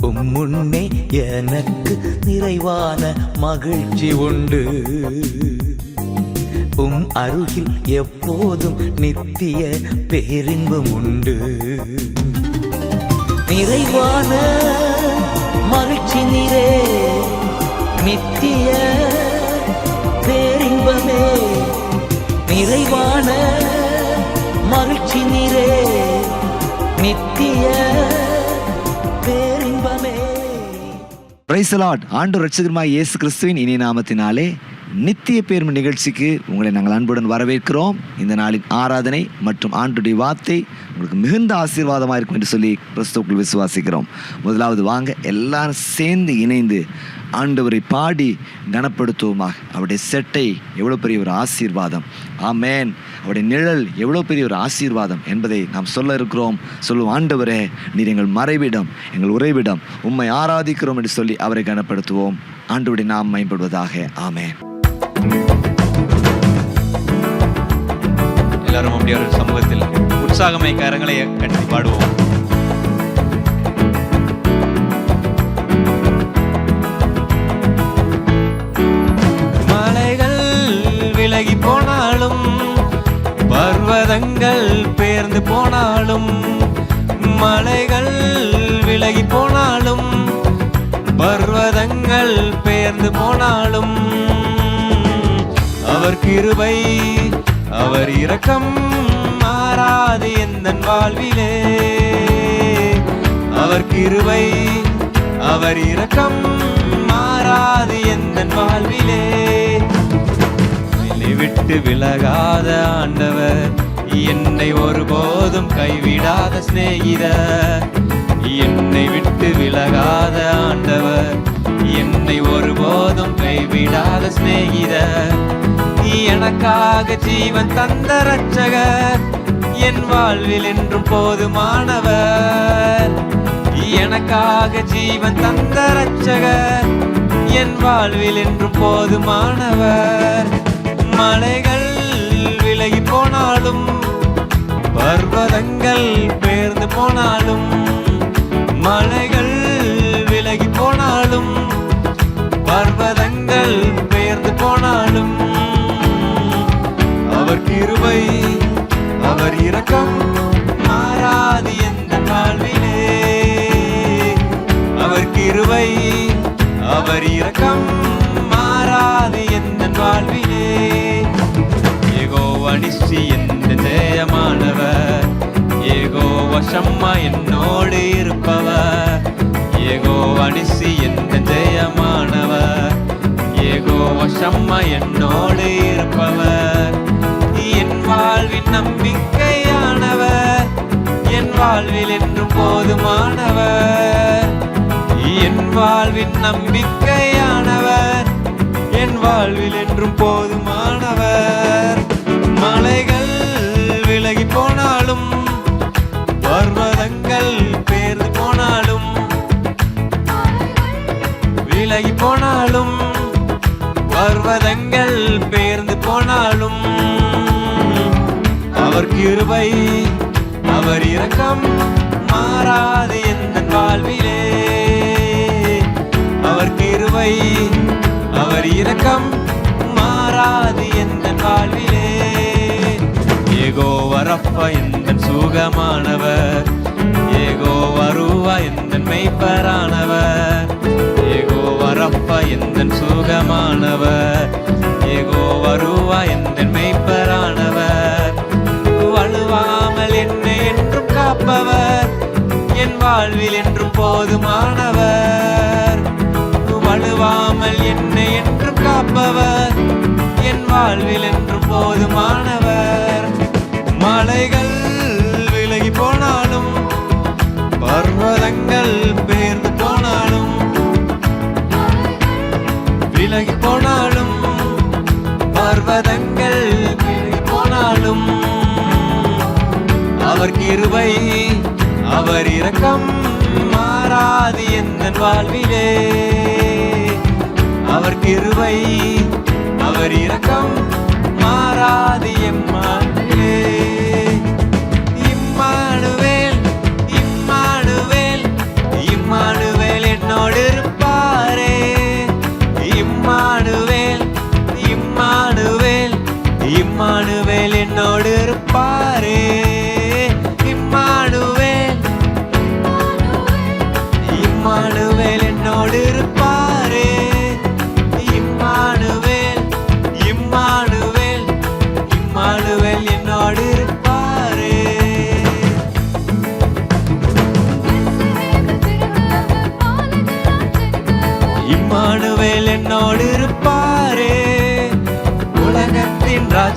முன்னே எனக்கு நிறைவான மகிழ்ச்சி உண்டு. அருகில் எப்போதும் நித்திய பேரின்பம் உண்டு. நிறைவான மகிழ்ச்சி நீரே, நித்திய பேரின்பமே. நிறைவான மகிழ்ச்சி நீரே, நித்திய பேரின்பமே. Price the Lord. ஆண்டவர் இரட்சகருமாகிய இயேசு கிறிஸ்துவின் இனிய நாமத்தினாலே நித்திய பேர்மை நிகழ்ச்சிக்கு உங்களை நாங்கள் அன்புடன் வரவேற்கிறோம். இந்த நாளின் ஆராதனை மற்றும் ஆண்டுடைய வார்த்தை உங்களுக்கு மிகுந்த ஆசீர்வாதமாக இருக்கும் என்று சொல்லி கிறிஸ்துவுக்குள் விசுவாசிக்கிறோம். முதலாவது வாங்க எல்லாரும் சேர்ந்து இணைந்து ஆண்டவரை பாடி கனப்படுத்துவோமாக. அவருடைய செட்டை எவ்வளோ பெரிய ஒரு ஆசீர்வாதம், ஆமேன். அவருடைய நிழல் எவ்வளோ பெரிய ஒரு ஆசீர்வாதம் என்பதை நாம் சொல்ல இருக்கிறோம். சொல்லுவோம், ஆண்டவரே நீர் எங்கள் மறைவிடம், எங்கள் உறைவிடம், உம்மை ஆராதிக்கிறோம் என்று சொல்லி அவரை கனப்படுத்துவோம். ஆண்டவருடைய நாம் மேம்படுவதாக. ஆமேன். எல்லாரும் அப்படியே ஒரு சமூகத்தில் உற்சாகமை கரங்களை கட்டி பாடுவோம். மலைகள் விலகி போனாலும், பர்வதங்கள் பெயர்ந்து போனாலும், மலைகள் விலகி போனாலும், பர்வதங்கள் பெயர்ந்து போனாலும், அவர் கிருபை அவர் இரக்கம் மாறாது எந்தன் வாழ்விலே. அவர் கிருபை அவர் இரக்கம் மாறாது எந்தன் வாழ்விலே. என்னை விட்டு விலகாத ஆண்டவர், என்னை ஒருபோதும் கைவிடாத சிநேகிதர். என்னை விட்டு விலகாத ஆண்டவர், என்னை ஒருபோதும் கைவிடாத சிநேகிதர். எனக்காக ஜீவன் தந்த இரட்சகர், என் வாழ்வில் என்றும் போதுமானவர். எனக்காக ஜீவன் தந்த இரட்சகர், என் வாழ்வில் என்றும் போதுமானவர். மலைகள் விலகி போனாலும், பர்வதங்கள் பெயர்ந்து போனாலும், மலைகள் விலகி போனாலும், பர்வதங்கள் பெயர்ந்து போனாலும், அவர் கிருபை அவர் இரக்கம் மாறாது எந்த வாழ்விலே. அவர் கிருபை அவர் இரக்கம் மாறாது எந்த வாழ்விலே. யெகோவா நிஸ்ஸி என்ற ஜெயமானவர், யெகோவா ஷம்மா என்னோடு இருப்பவர். யெகோவா நிஸ்ஸி என்ற ஜெயமானவர், யெகோவா ஷம்மா என்னோடு இருப்பவர். என் வாழ்வின் நம்பிக்கையானவர், என் வாழ்வில் என்றும் போதுமானவர். என் வாழ்வின் நம்பிக்கையானவர், என் வாழ்வில் என்றும் போதுமானவர். மலைகள் விலகி போனாலும், பர்வதங்கள் பெயர்ந்து போனாலும், விலகி போனாலும், பர்வதங்கள் பெயர்ந்து போனாலும், அவர் கிருபை அவர் இரக்கம் மாறாது எந்தன் வாழ்விலே. அவர் கிருபை அவர் இரக்கம் மாறாது எந்தன் வாழ்விலே. யெகோவா ரப்பா எந்தன் சுகமானவர், யெகோவா ரூவா எந்தன் மெய்ப்பரானவர். யெகோவா ரப்பா எந்தன் சுகமானவர், யெகோவா ரூவா எந்தன் மெய்ப்பரானவர். வழுவாமல் என்னை என்றும் காப்பவர், என் வாழ்வில் என்றும் போதுமானவர். வழுவாமல் என்னை என்றும் காப்பவர், என் வாழ்வில் என்றும் போதுமானவர். மலைகள் விலகி போனாலும், பர்வதங்கள் பெயர்ந்து போனாலும், விலகி போனாலும், பர்வதங்கள் விலகி போனாலும், அவர் கிருபை அவர் இரக்கம் மாறாது எந்தன் வாழ்விலே. அவர் கிருபை அவர் இரக்கம் மாறாது என் வாழ்விலே. இம்மானுவேல் இம்மானுவேல் இம்மானுவேல்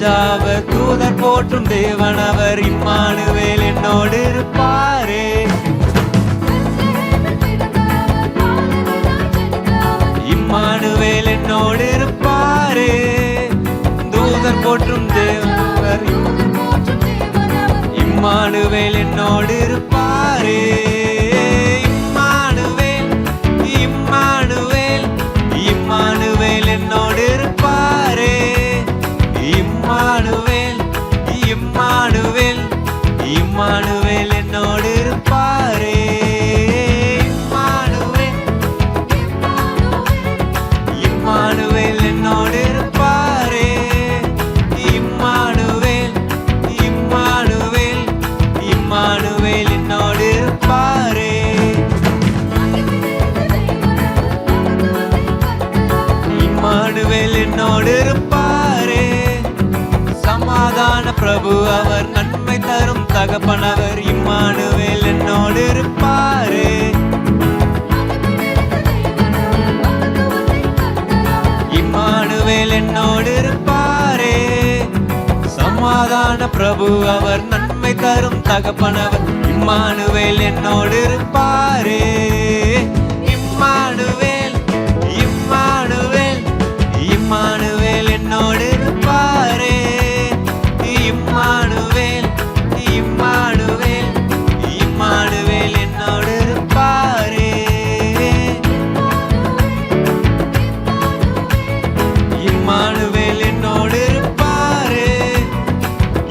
தெரிஞ்சாவர் தூதர் போற்றும் தேவனவர் இம்மானுவேல் என்னோடு இருப்பாரே. இம்மானுவேல் என்னோடு இருப்பாரே. தூதர் போற்றும் தேவனவர் இம்மானுவேல் என்னோடு இருப்பாரே. இம்மானுவேல் இம்மானுவேல் இம்மானுவேல் என்னோடு இருப்பாரே. இம்மானுவேல் இம்மானுவேல் இம்மானுவேல் என்னோடு இருப்பாரே. இம்மானுவேல் என்னோடு இருப்பாரே. இம்மானுவேல் இம்மானுவேல் இம்மானுவேல் என்னோடு இருப்பாரே. இம்மானுவேல் என்னோடு இருப்பாரே. சமாதான பிரபு அவர் நன்மை தரும் தகப்பனவர் இம்மானுவேல் என்னோடு இருப்பாரே. இம்மானுவேல் என்னோடு இருப்பாரே. சமாதான பிரபு அவர் நன்மை தரும் தகப்பனவர் இம்மானுவேல் என்னோடு இருப்பாரே. இம்மானுவேல் இம்மானுவேல் இம்மானுவேல் என்னோடு இருப்பாரே. இம்மானுவேல் இம்மானுவேல் இம்மானுவேல் என்னோடு இருப்பாரே. இம்மானுவேல் என்னோடு இருப்பாரே.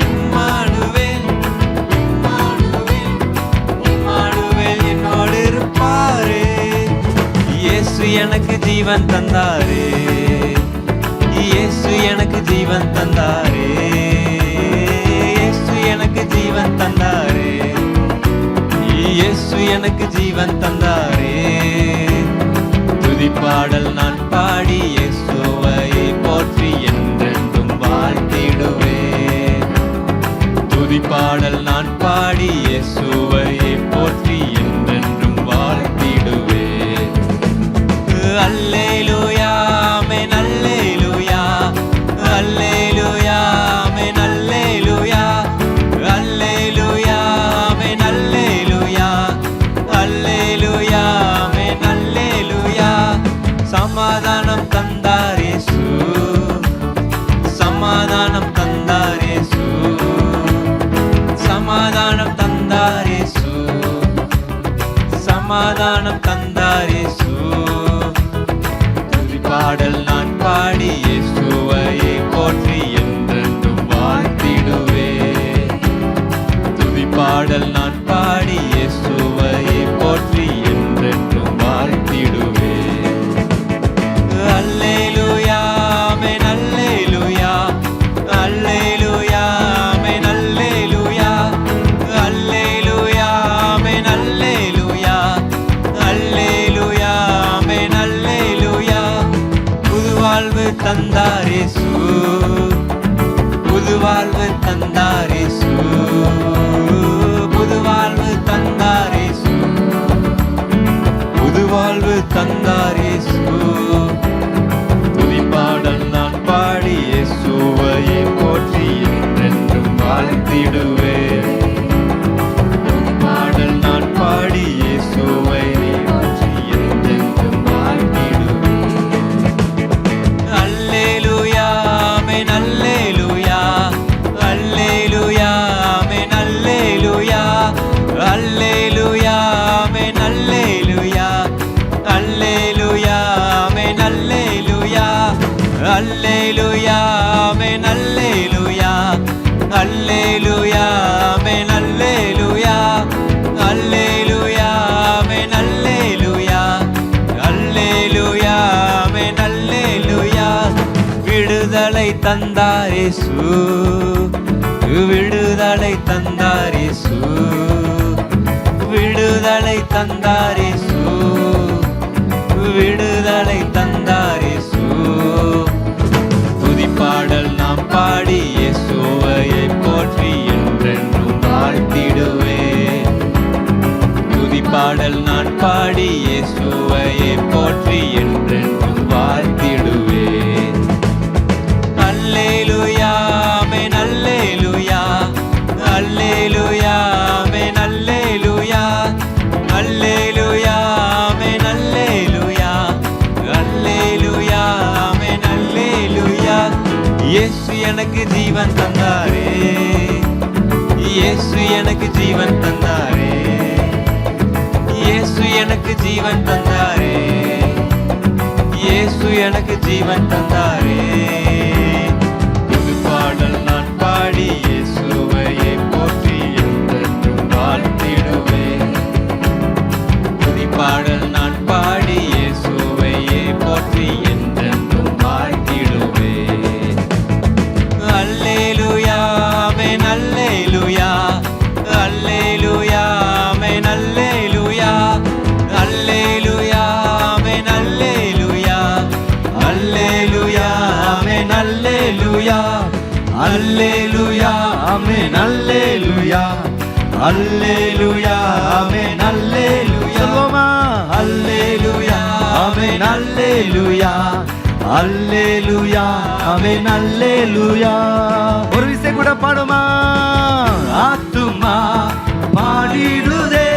இம்மானுவேல் இம்மானுவேல் இம்மானுவேல் என்னோடு இருப்பாரே. இயேசு எனக்கு ஜீவன் தந்தாரே. இயேசு எனக்கு ஜீவன் தந்தாரே. இயேசு எனக்கு ஜீவன் தந்தாரே. இயேசு எனக்கு ஜீவன் தந்தாரே. துதிப்பாடல் நான் பாடி இயேசுவை போற்றி என்றென்றும் வாழ்த்திடுவேன். துதிப்பாடல் நான் பாடி இயேசுவை போற்றி என்றென்றும் வாழ்த்திடுவேன். அல்லேலூயா ஆமென் அல்லேலூயா அல்லேலூயா ஆமென் அல்லேலூயா அல்லேலூயா ஆமென் அல்லேலூயா அல்லேலூயா ஆமென் அல்லேலூயா. சமாதானம் தந்தார் இயேசு. சமாதானம் தந்தார் இயேசு. சமாதானம் தந்தார் இயேசு. சமாதானம் தந்தார் இயேசு. துதிப்பாடல் நான் பாடி இயேசுவை போற்றி என்றென்றும் வாழ்த்திடுவேன். துதிப்பாடல் நான் பாடி இயேசுவை போற்றி என்றென்றும் வாழ்த்திடுவேன். அல்லேலூயா ஆமென் அல்லேலூயா அல்லேலூயா ஆமென் அல்லேலூயா அல்லேலூயா ஆமென் அல்லேலூயா அல்லேலூயா ஆமென் அல்லேலூயா. புதுவாழ்வு தந்தார் இயேசு. புதுவாழ்வு தந்தார் இயேசு. புதுவாழ்வு தந்தார் இயேசு. புதுவாழ்வு தந்தார் இயேசு. துதிப்பாடல் நான் பாடி இயேசுவை போற்றி என்றென்றும் வாழ்த்திடுவேன். துதிப்பாடல் நான் பாடி இயேசுவை போற்றி என்றென்றும் வாழ்த்திடுவேன். அல்லேலூயா ஆமென் அல்லேலூயா அல்லேலூயா ஆமென் அல்லேலூயா அல்லேலூயா ஆமென் அல்லேலூயா அல்லேலூயா ஆமென் அல்லேலூயா அல்லேலூயா ஆமென் அல்லேலூயா அல்லேலூயா ஆமென் அல்லேலூயா அல்லேலூயா ஆமென் அல்லேலூயா அல்லேலூயா ஆமென் அல்லேலூயா. விடுதலை தந்தார் இயேசு. விடுதலை தந்தார் இயேசு. விடுதலை தந்தார் இயேசு. விடுதலை தந்தார் இயேசு. துதிப்பாடல் நாம் பாடி இயேசுவை போற்றி என்றென்றும் வாழ்த்திடுவேன். துதிப்பாடல் நான் பாடி இயேசுவை போற்றி என்றென்றும் வாழ்த்திடுவேன். அல்லேலூயா எனக்கு ஜீவன் தந்தாரே, இயேசு எனக்கு ஜீவன் தந்தாரே, இயேசு எனக்கு ஜீவன் தந்தாரே, இயேசு எனக்கு ஜீவன் தந்தாரே. புது பாடல் நான் பாடி இயேசுவையே போற்றி என்றென்றும் வாழ்த்திடுவேன். புது பாடல் நான் பாடி இயேசுவையே போற்றி என்றென்றும் வாழ்த்திடுவேன். அல்லேலூயா ஆமென் அல்லேலூயா, அல்லேலூயா ஆமென் அல்லேலூயா, அல்லேலூயா ஆமென் அல்லேலூயா, அல்லேலூயா ஆமென் அல்லேலூயா, அல்லேலூயா ஆமென் அல்லேலூயா, அல்லேலூயா ஆமென் அல்லேலூயா. சொல்லுவோமா? அல்லேலூயா ஆமென் அல்லேலூயா, அல்லேலூயா ஆமென் அல்லேலூயா. ஒரு விஷயம் கூட பாடுமா? ஆத்துமா பாடிடுதே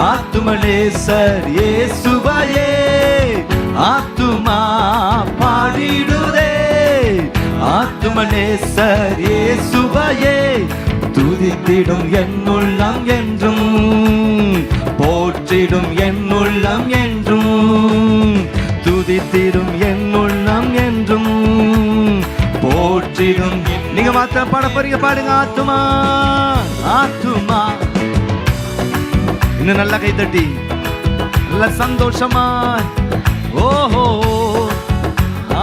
ஆத்துமனேசர் இயேசுவையே, ஆத்துமா பாடிடுதே ஆத்துமனேசர் இயேசுவையே. துதித்திடும் என் உள்ளம் என்றும், போற்றிடும் என் உள்ளம் என்றும், துதித்திடும் என் உள்ளம் என்றும், போற்றிடும். நீங்க மாத்த பாட போறீங்க, பாடுங்க. ஆத்துமா ஆத்துமா. இன்னும் நல்ல கை தட்டி நல்ல சந்தோஷமா. ஓஹோ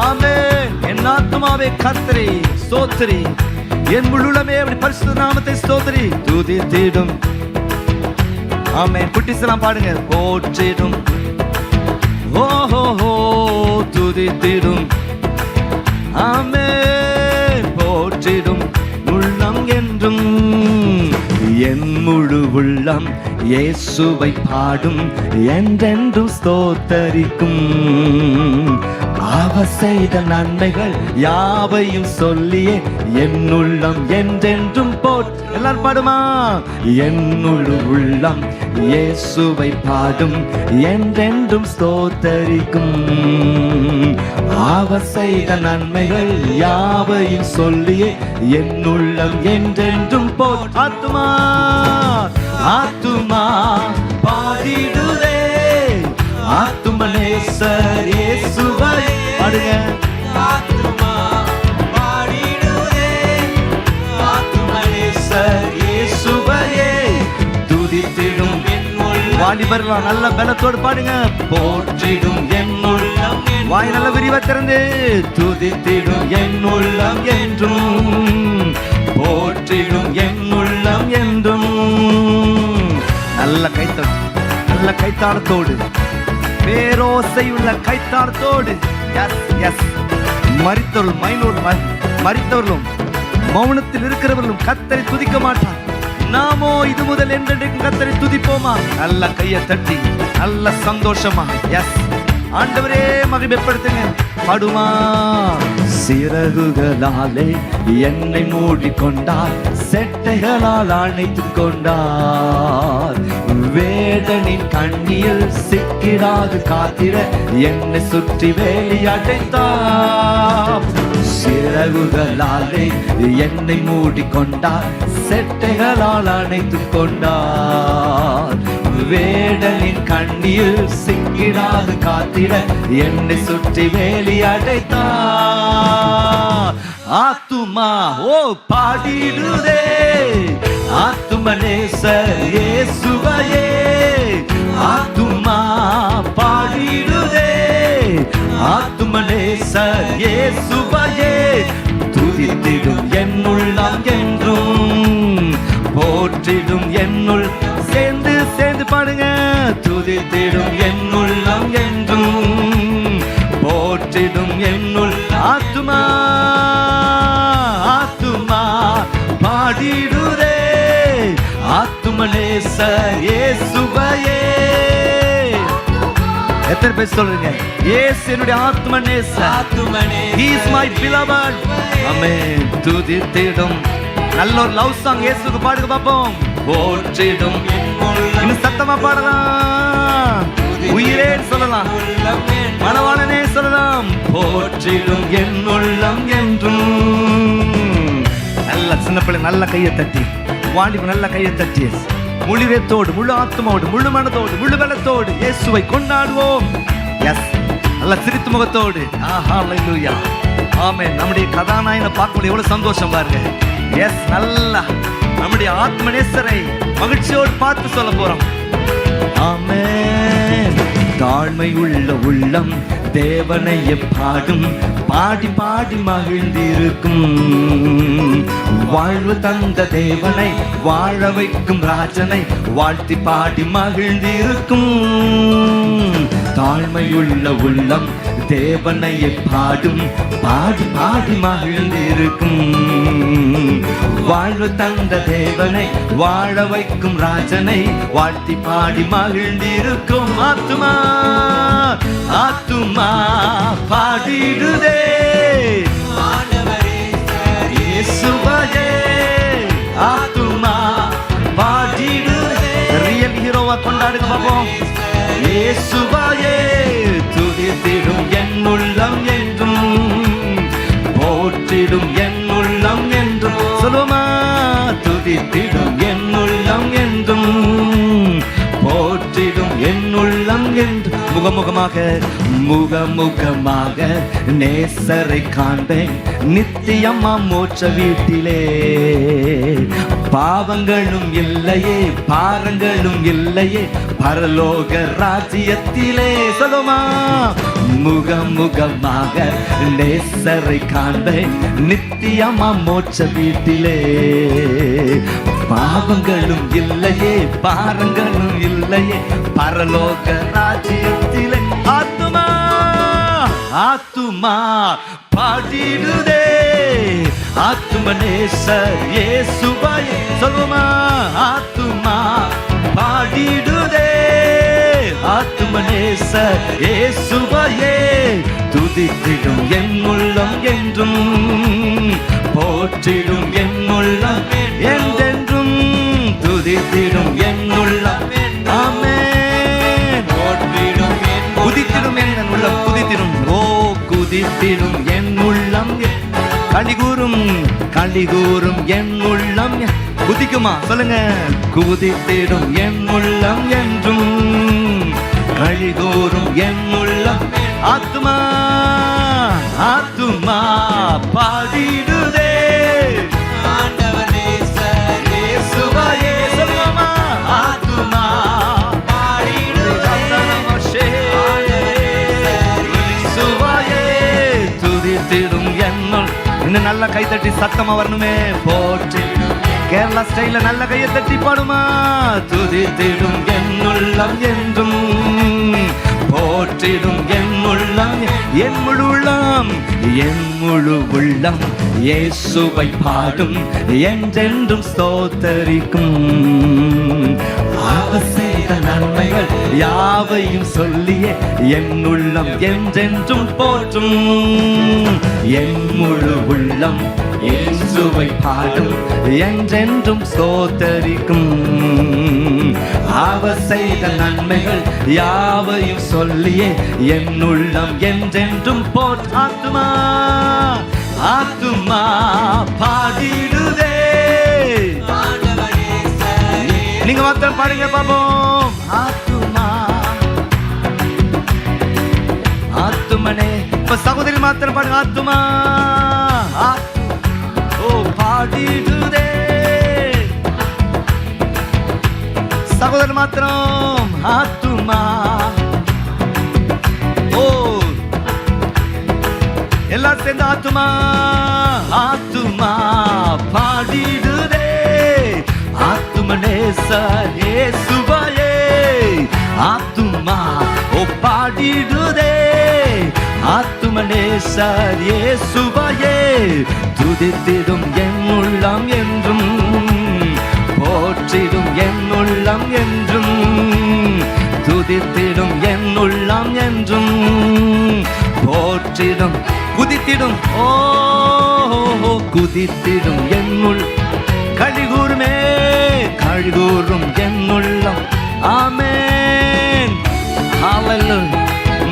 ஆமென். என் ஆத்துமாவே கர்த்தரை ஸ்தோத்திரி, என் முழுமே அப்படி பரிசுத்த நாமத்தை ஸ்தோத்திரி. துதித்திடும். ஆமென். குட்டிஸ்லாம் பாடுங்க. போற்றிடும். ஓஹோ துதித்திடும். ஆமென். போற்றிடும் உள்ளம் என்றும், என் முழு உள்ளம் இயேசுவை பாடும் என்றென்றும் ஸ்தோத்தரிக்கும். அவர் செய்த நன்மைகள் யாவையும் சொல்லியே என் உள்ளம் என்றென்றும் போற்று. எல்லாரும் பாடுமா? என் முழு உள்ளம் இயேசுவை பாடும் என்றென்றும் ஸ்தோத்தரிக்கும். அவர் செய்த நன்மைகள் யாவையும் சொல்லியே என் உள்ளம் என்றென்றும் போற்று. ஆத்துமா ஆத்துமா பாடிடுதே ஆத்துமனேசர் இயேசுவை. பாடுங்க. ஆத்துமா பாடிடுதே ஆத்துமனேசர் இயேசுவையே. துதித்திடும் என் உள்ளம். வாலிபர்லாம் நல்ல பலத்தோடு பாடுங்க. போற்றிடும் என் உள்ளம். வாய் நல்ல விரிவா திறந்து. துதித்திடும் என் உள்ளம் என்றும், போற்றிடும் என் உள்ளம் என்றும். நல்ல கைத்தோடு, நல்ல கைத்தாளத்தோடு, பேரோசை உள்ள கைத்தாளத்தோடு. S S. மரித்தவர்களும் மரித்தவர்களும் மௌனத்தில் இருக்கிறவர்களும் கர்த்தரை துதிக்க மாட்டார். நாமோ இது முதல் என்றென்றைக்கும் கர்த்தரை துதிப்போமா? நல்ல கையை தட்டி நல்ல சந்தோஷமா. எஸ். ஆண்டவரே மகிமைப்படுத்துங்க. பாடுமா? சிறகுகளாலே என்னை மூடிக்கொண்டார், செட்டைகளால் அணைத்துக் கொண்டார். வேடனின் கண்ணியில் சிக்கிடாது காத்திட என்னை சுற்றி வேலி அடைத்தார். சிறகுகளாலே என்னை மூடிக்கொண்டார், செட்டைகளால் அணைத்துக் கொண்டார். வேடனின் கண்ணியில் சிக்கிடாது காத்திட என்னை சுற்றி வேலி அடைத்தார். ஆத்துமா ஓ பாடிடுதே ஆத்துமனேசர் இயேசுவையே. ஆத்துமா பாடிடுதே ஆத்துமனேசர் இயேசுவையே. துதித்திடும் என் உள்ளம் என்றும், போற்றிடும் என்னுள். சேர்ந்து சேர்ந்து பாடுங்க. துதித்திடும் என் உள்ளம் என்றும், போற்றிடும் என்னுள். ஆத்துமா ஆத்துமா பாடிடுதே ஆத்துமனேசர் இயேசுவையே. எத்தனை பேர் சொல்றீங்க? இயேசு என்னுடைய ஆத்துமனேசர். He is my beloved. ஆமென். துதித்திடும். நல்ல ஒரு லவ் சாங் இயேசுக்கு பாடுங்க பாப்போம். போற்றிடும். இன்னும் சத்தமா பாடலாம். உயிரே சொல்லலாம். மணவாளனே சொல்லலாம், போற்றிடும் என் உள்ளம் என்றும். நல்ல சின்ன பிள்ளை நல்ல கையை தட்டி, வாலிப நல்ல கையை தட்டி, முழுவேத்தோடு முழு ஆத்மாவோடு முழு மனதோடு முழு பலத்தோடு இயேசுவை கொண்டாடுவோம். எஸ், நல்ல சிரித்து முகத்தோடு. ஹல்லேலூயா, ஆமென். நம்முடைய கதாநாயகனை பார்க்கும்போது எவ்வளவு சந்தோஷம் பாருங்க. எஸ், நல்லா நம்முடைய ஆத்மநேசரை மகிழ்ச்சியோடு பார்த்து சொல்ல போறோம். ஆமென். தாழ்மை உள்ள உள்ளம் தேவனை பாடும், பாடி பாடி மகிழ்ந்திருக்கும். வாழ்வு தந்த தேவனை வாழ வைக்கும் ராஜனை வாழ்த்தி பாடி மகிழ்ந்திருக்கும். தாழ்மையுள்ள உள்ளம் தேவனை பாடும், பாடி பாடி மகிழ்ந்திருக்கும். வாழ்வு தந்த தேவனை வாழ வைக்கும் ராஜனை வாழ்த்தி பாடி மகிழ்ந்திருக்கும். ஆத்துமா ஆத்துமா பாடிடுதே இயேசுவையே, ஆத்துமா பாடிடுதே. ரியல் ஹீரோவா கொண்டாடுங்க பாப்போம். இயேசுவையே துதித்திடும் என் உள்ளம் என்றும், போற்றிடும் என் உள்ளம் என்றும். சொல்லுமா, துதித்திடும் என் உள்ளம் என்றும், போற்றிடும் என் உள்ளம் என்று. முகமுகமாக முகமுகமாக நேசரை காண்பேன் நித்தியமா மோட்ச வீட்டிலே. பாவங்களும் இல்லையே பாரங்களும் இல்லையே பரலோக ராஜ்யத்திலே. சொல்லுமா, முகமுகமாக நேசரை காண்பேன் நித்தியமா மோட்ச வீட்டிலே. பாவங்களும் இல்லையே பாரங்களும் இல்லையே பரலோக ராஜ்யத்திலே. ஆத்துமா ஆத்துமா பாடிடுதே, ஆத்துமநேசர் இயேசுவையே. சொல்லுமா, ஆத்துமா பாடிடுதே, ஆத்துமநேசர் இயேசுவையே. துதித்திடும் என் உள்ளம் என்றும், போற்றிடும் என் உள்ளம் என்றென்றும். துதித்திடும் என் உள்ளம். ஆமென். குதித்திடும் என் உள்ளம், குதித்திடும். ஓ, குதித்திடும் என் உள்ளம். களிகூரும் களிகூரும் என் உள்ளம். குதிக்குமா? சொல்லுங்க. குதித்திடும் என் உள்ளம் என்றும், களிகூரும் என் உள்ளம். ஆத்துமா ஆத்துமா பாடிடுதே, இயேசுவையே. சொல்லுமா, ஆத்துமா பாடிடுதே, இயேசுவையே. துதித்திடும் என்னுள். இன்னும் நல்ல கை தட்டி சத்தமா வரணுமே. போற்றி கேரளா ஸ்டைல நல்ல கையை தட்டி பாடுமா. துதித்திடும் என் உள்ளம் என்றும், போற்றிடும் என் உள்ளம். என் முழு உள்ளம் என் முழு உள்ளம் இயேசுவை பாடும், என்றென்றும் ஸ்தோத்தரிக்கும். அவர் செய்த நன்மைகள் யாவையும் சொல்லியே என் உள்ளம் என்றென்றும் போற்றும். என் முழு உள்ளம் இயேசுவை பாடும், என்றென்றும் ஸ்தோத்தரிக்கும். அவர் செய்த நன்மைகள் யாவையும் சொல்லியே என் உள்ளம் என்றென்றும் போற்று. ஆத்துமா ஆத்துமா பாடிடுதே. நீங்க மாத்திரம் பாடுங்க பாப்போம். ஆத்துமா ஆத்துமனே. இப்ப சகோதரி மாத்திரம் பாடுங்க. ஆத்துமா ஓ பாடிடுதே. சகோதரர் மாத்திரம். ஆத்துமா ஓ எல்லாரும் சேர்ந்து. ஆத்துமா ஆத்துமா பாடிடுதே, ஆத்துமநேசர் இயேசுவையே. ஆத்துமா ஓ பாடிடுதே, ஆத்துமநேசர் இயேசுவையே. துதித்திடும் என் உள்ளம் என்றும், போற்றிடும் என் உள்ளம் என்றும். துதித்திடும் என் உள்ளம் என்றும், போற்றிடும். குதித்திடும் ஓ குதித்திடும் என் உள். கழிகூருமே கழிகூரும் என் உள்ளம். ஆமென். Hallelujah.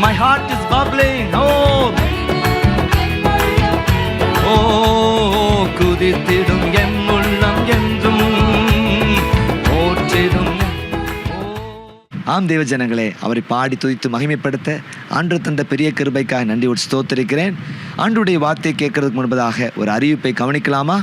My heart is bubbling. ஆம் தேவ ஜனங்களே, அவரை பாடி துதித்து மகிமைப்படுத்த ஆண்டு தந்த பெரிய கிருபைக்காக நன்றியோடு ஸ்தோத்திரிக்கிறேன். ஆண்டுடைய வார்த்தையை கேட்கறதுக்கு முன்பதாக ஒரு அறிவிப்பை கவனிக்கலாமா?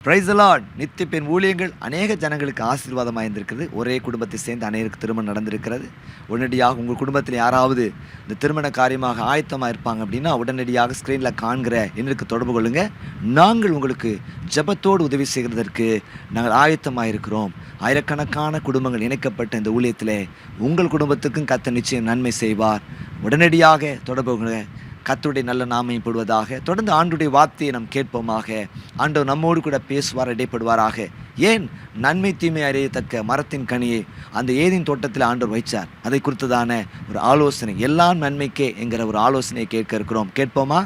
Price the Lord. நித்திய பெண் ஊழியங்கள் அநேக ஜனங்களுக்கு ஆசீர்வாதமாக இருந்திருக்கிறது. ஒரே குடும்பத்தை சேர்ந்து அநேகருக்கு திருமணம் நடந்திருக்கிறது. உடனடியாக உங்கள் குடும்பத்தில் யாராவது இந்த திருமண காரியமாக ஆயத்தமாக இருப்பாங்க அப்படின்னா உடனடியாக ஸ்க்ரீனில் காண்கிற எண்ணிற்கு தொடர்பு கொள்ளுங்க. நாங்கள் உங்களுக்கு ஜெபத்தோடு உதவி செய்கிறதற்கு நாங்கள் ஆயத்தமாக இருக்கிறோம். ஆயிரக்கணக்கான குடும்பங்கள் இணைக்கப்பட்ட இந்த ஊழியத்தில் உங்கள் குடும்பத்துக்கும் கர்த்தர் நிச்சயம் நன்மை செய்வார். உடனடியாக தொடர்பு கொள்ளுங்க. கர்த்தருடைய நல்ல நாமப்படுவதாக. தொடர்ந்து ஆண்டுடைய வார்த்தையை நாம் கேட்போமாக. ஆண்டவர் நம்மோடு கூட பேசுவார், இடைப்படுவாராக. ஏன் நன்மை தீமை அறியத்தக்க மரத்தின் கனியை அந்த ஏதேன் தோட்டத்தில் ஆண்டவர் வைச்சார். அதை குறித்ததான ஒரு ஆலோசனை, எல்லாம் நன்மைக்கே என்கிற ஒரு ஆலோசனையை கேட்க இருக்கிறோம். கேட்போமா?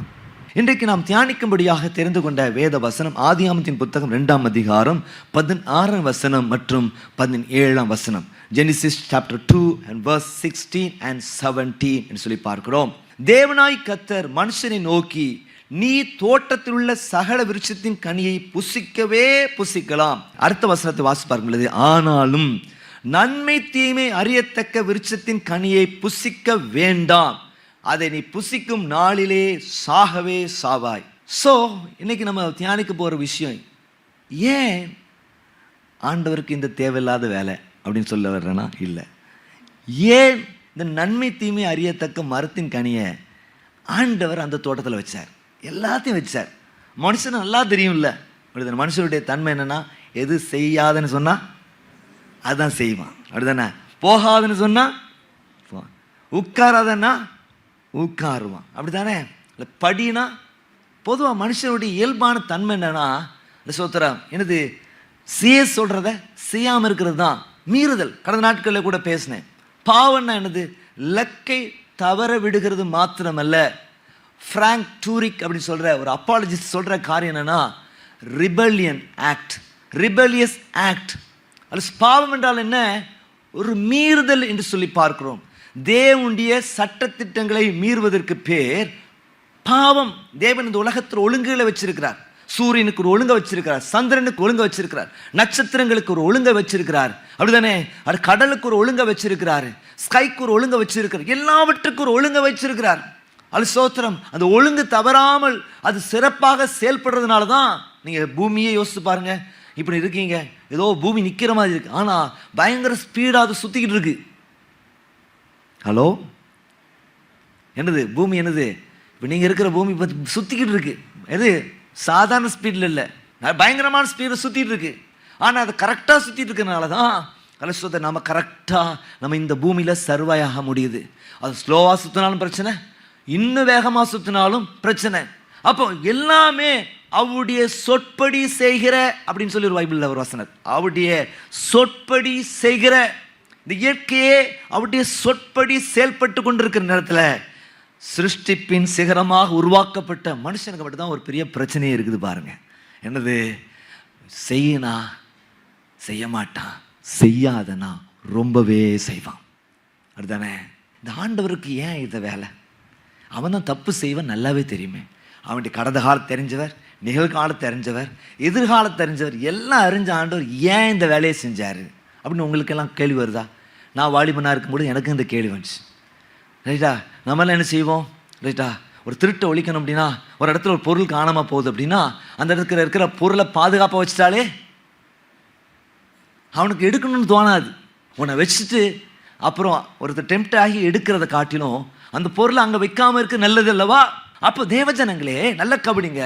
இன்றைக்கு நாம் தியானிக்கும்படியாக தெரிந்து கொண்ட வேத வசனம் ஆதியாகமத்தின் புத்தகம் 2ஆம் அதிகாரம் 16ஆம் வசனம் மற்றும் 17ஆம் வசனம். Genesis chapter 2 and verse 16 and 17 என்று சொல்லி பார்க்கிறோம். தேவனாய் கர்த்தர் மனுஷனை நோக்கி, நீ தோட்டத்தில் உள்ள சகல விருட்சத்தின் கனியை புசிக்கவே புசிக்கலாம். அடுத்த வசனத்தை வாசிப்பார் பொழுது, ஆனாலும் நன்மை தீமை அறியத்தக்க விருட்சத்தின் கனியை புசிக்க வேண்டாம், அதை நீ புசிக்கும் நாளிலே சாகவே சாவாய். ஸோ இன்னைக்கு நம்ம தியானிக்க போகிற விஷயம், ஏன் ஆண்டவருக்கு இந்த தேவையில்லாத வேலை அப்படின்னு சொல்ல வர்றேன்னா இல்லை, ஏன் இந்த நன்மை தீமை அறியத்தக்க மரத்தின் கனியை ஆண்டவர் அந்த தோட்டத்தில் வச்சார், எல்லாத்தையும் வச்சார். மனுஷனை நல்லா தெரியும்ல, மனுஷனுடைய தன்மை என்னன்னா, எது செய்யாதுன்னு சொன்னா அதுதான் செய்வான், அப்படிதானே? போகாதுன்னு சொன்னா உட்காராதன்னா உட்காருவான், அப்படித்தானே? இல்லை படினா பொதுவாக மனுஷனுடைய இயல்பான தன்மை என்னன்னா, சோத்திரம் என்னது, செய்ய சொல்றத செய்யாமல் இருக்கிறது தான் மீறுதல். கடந்த நாட்களில் கூட பேசினேன். பாவம்னா என்னது? லக்கை தவற விடுகிறது மாத்திரமல்ல. ஃப்ராங்க் டூரிக் அப்படின்னு சொல்கிற ஒரு அப்பாலஜிஸ்ட் சொல்கிற காரியம் என்னன்னா, ரிபல்லியன் ஆக்ட், ரிபல்லியஸ் ஆக்ட். அது பாவம் என்றால் என்ன? ஒரு மீறுதல் என்று சொல்லி பார்க்கிறோம். தேவனுடைய சட்டத்திட்டங்களை மீறுவதற்கு பேர் பாவம். தேவன் இந்த உலகத்தில் ஒழுங்குகளை வச்சிருக்கிறார். சூரியனுக்கு ஒரு ஒழுங்கை வச்சிருக்கிறார், சந்திரனுக்கு ஒழுங்கை வச்சிருக்கிறார், நட்சத்திரங்களுக்கு ஒரு ஒழுங்கை வச்சிருக்கிறார், அப்படிதானே? அது கடலுக்கு ஒரு ஒழுங்கை வச்சிருக்கிறார், ஸ்கைக்கு ஒரு ஒழுங்கை வச்சிருக்கிறார், எல்லாவற்றுக்கும் ஒரு ஒழுங்கை வச்சிருக்கிறார். அது சோத்திரம். அந்த ஒழுங்கு தவறாமல் அது சிறப்பாக செயல்படுறதுனால தான் நீங்கள் பூமியே யோசித்து பாருங்க. இப்படி இருக்கீங்க, ஏதோ பூமி நிற்கிற மாதிரி இருக்கு, ஆனால் பயங்கர ஸ்பீடாக அது சுற்றிக்கிட்டு இருக்கு. ஹலோ, என்னது பூமி? என்னது இப்போ நீங்கள் இருக்கிற பூமி இப்போ சுற்றிக்கிட்டு இருக்கு. எது சாதாரண ஸ்பீடில் இல்லை, பயங்கரமான ஸ்பீடில் சுற்றிட்டு இருக்கு. ஆனால் அது கரெக்டாக சுற்றிட்டு இருக்கிறனால தான் கலசத்தை நம்ம கரெக்டாக நம்ம இந்த பூமியில் சர்வாய் ஆக முடியுது. அது ஸ்லோவாக சுற்றினாலும் பிரச்சனை, இன்னும் வேகமாக சுற்றினாலும் பிரச்சனை. அப்போ எல்லாமே அவருடைய சொற்படி செய்கிற அப்படின்னு சொல்லி ஒரு பைபிளில் ஒரு வசனம், அவருடைய சொற்படி செய்கிற இந்த இயற்கையே அவருடைய சொற்படி செயல்பட்டு கொண்டிருக்கிற நேரத்தில் சிருஷ்டிப்பின் சிகரமாக உருவாக்கப்பட்ட மனுஷனுக்கு மட்டும்தான் ஒரு பெரிய பிரச்சனையே இருக்குது பாருங்க. என்னது? செய்யனா செய்ய மாட்டான், செய்யாதனா ரொம்பவே செய்வான், அப்படிதானே? இந்த ஆண்டவருக்கு ஏன் இதை வேலை? அவன் தான் தப்பு செய்வான், நல்லாவே தெரியுமே. அவனுடைய கடந்த காலம் தெரிஞ்சவர், நிகழ்காலம் தெரிஞ்சவர், எதிர்காலம் தெரிஞ்சவர், எல்லாம் அறிஞ்ச ஆண்டவர் ஏன் இந்த வேலையை செஞ்சார் அப்படின்னு உங்களுக்கெல்லாம் கேள்வி வருதா? நான் வாலிபனாக இருக்கும்போது எனக்கு இந்த கேள்வி வந்துச்சு. ரைட்டா? நம்மளாம் என்ன செய்வோம்? ரைட்டா, ஒரு திருட்டை ஒழிக்கணும் அப்படின்னா, ஒரு இடத்துல ஒரு பொருள் காணாமல் போகுது அப்படின்னா, அந்த இடத்துல இருக்கிற பொருளை பாதுகாப்பாக வச்சுட்டாலே அவனுக்கு எடுக்கணும்னு தோணாது. உன்னை வச்சுட்டு அப்புறம் ஒருத்தர் டெம்ப்ட் ஆகி எடுக்கிறத காட்டிலும் அந்த பொருளை அங்கே வைக்காமல் இருக்க நல்லது அல்லவா? அப்போ தேவஜனங்களே நல்ல கபடிங்க,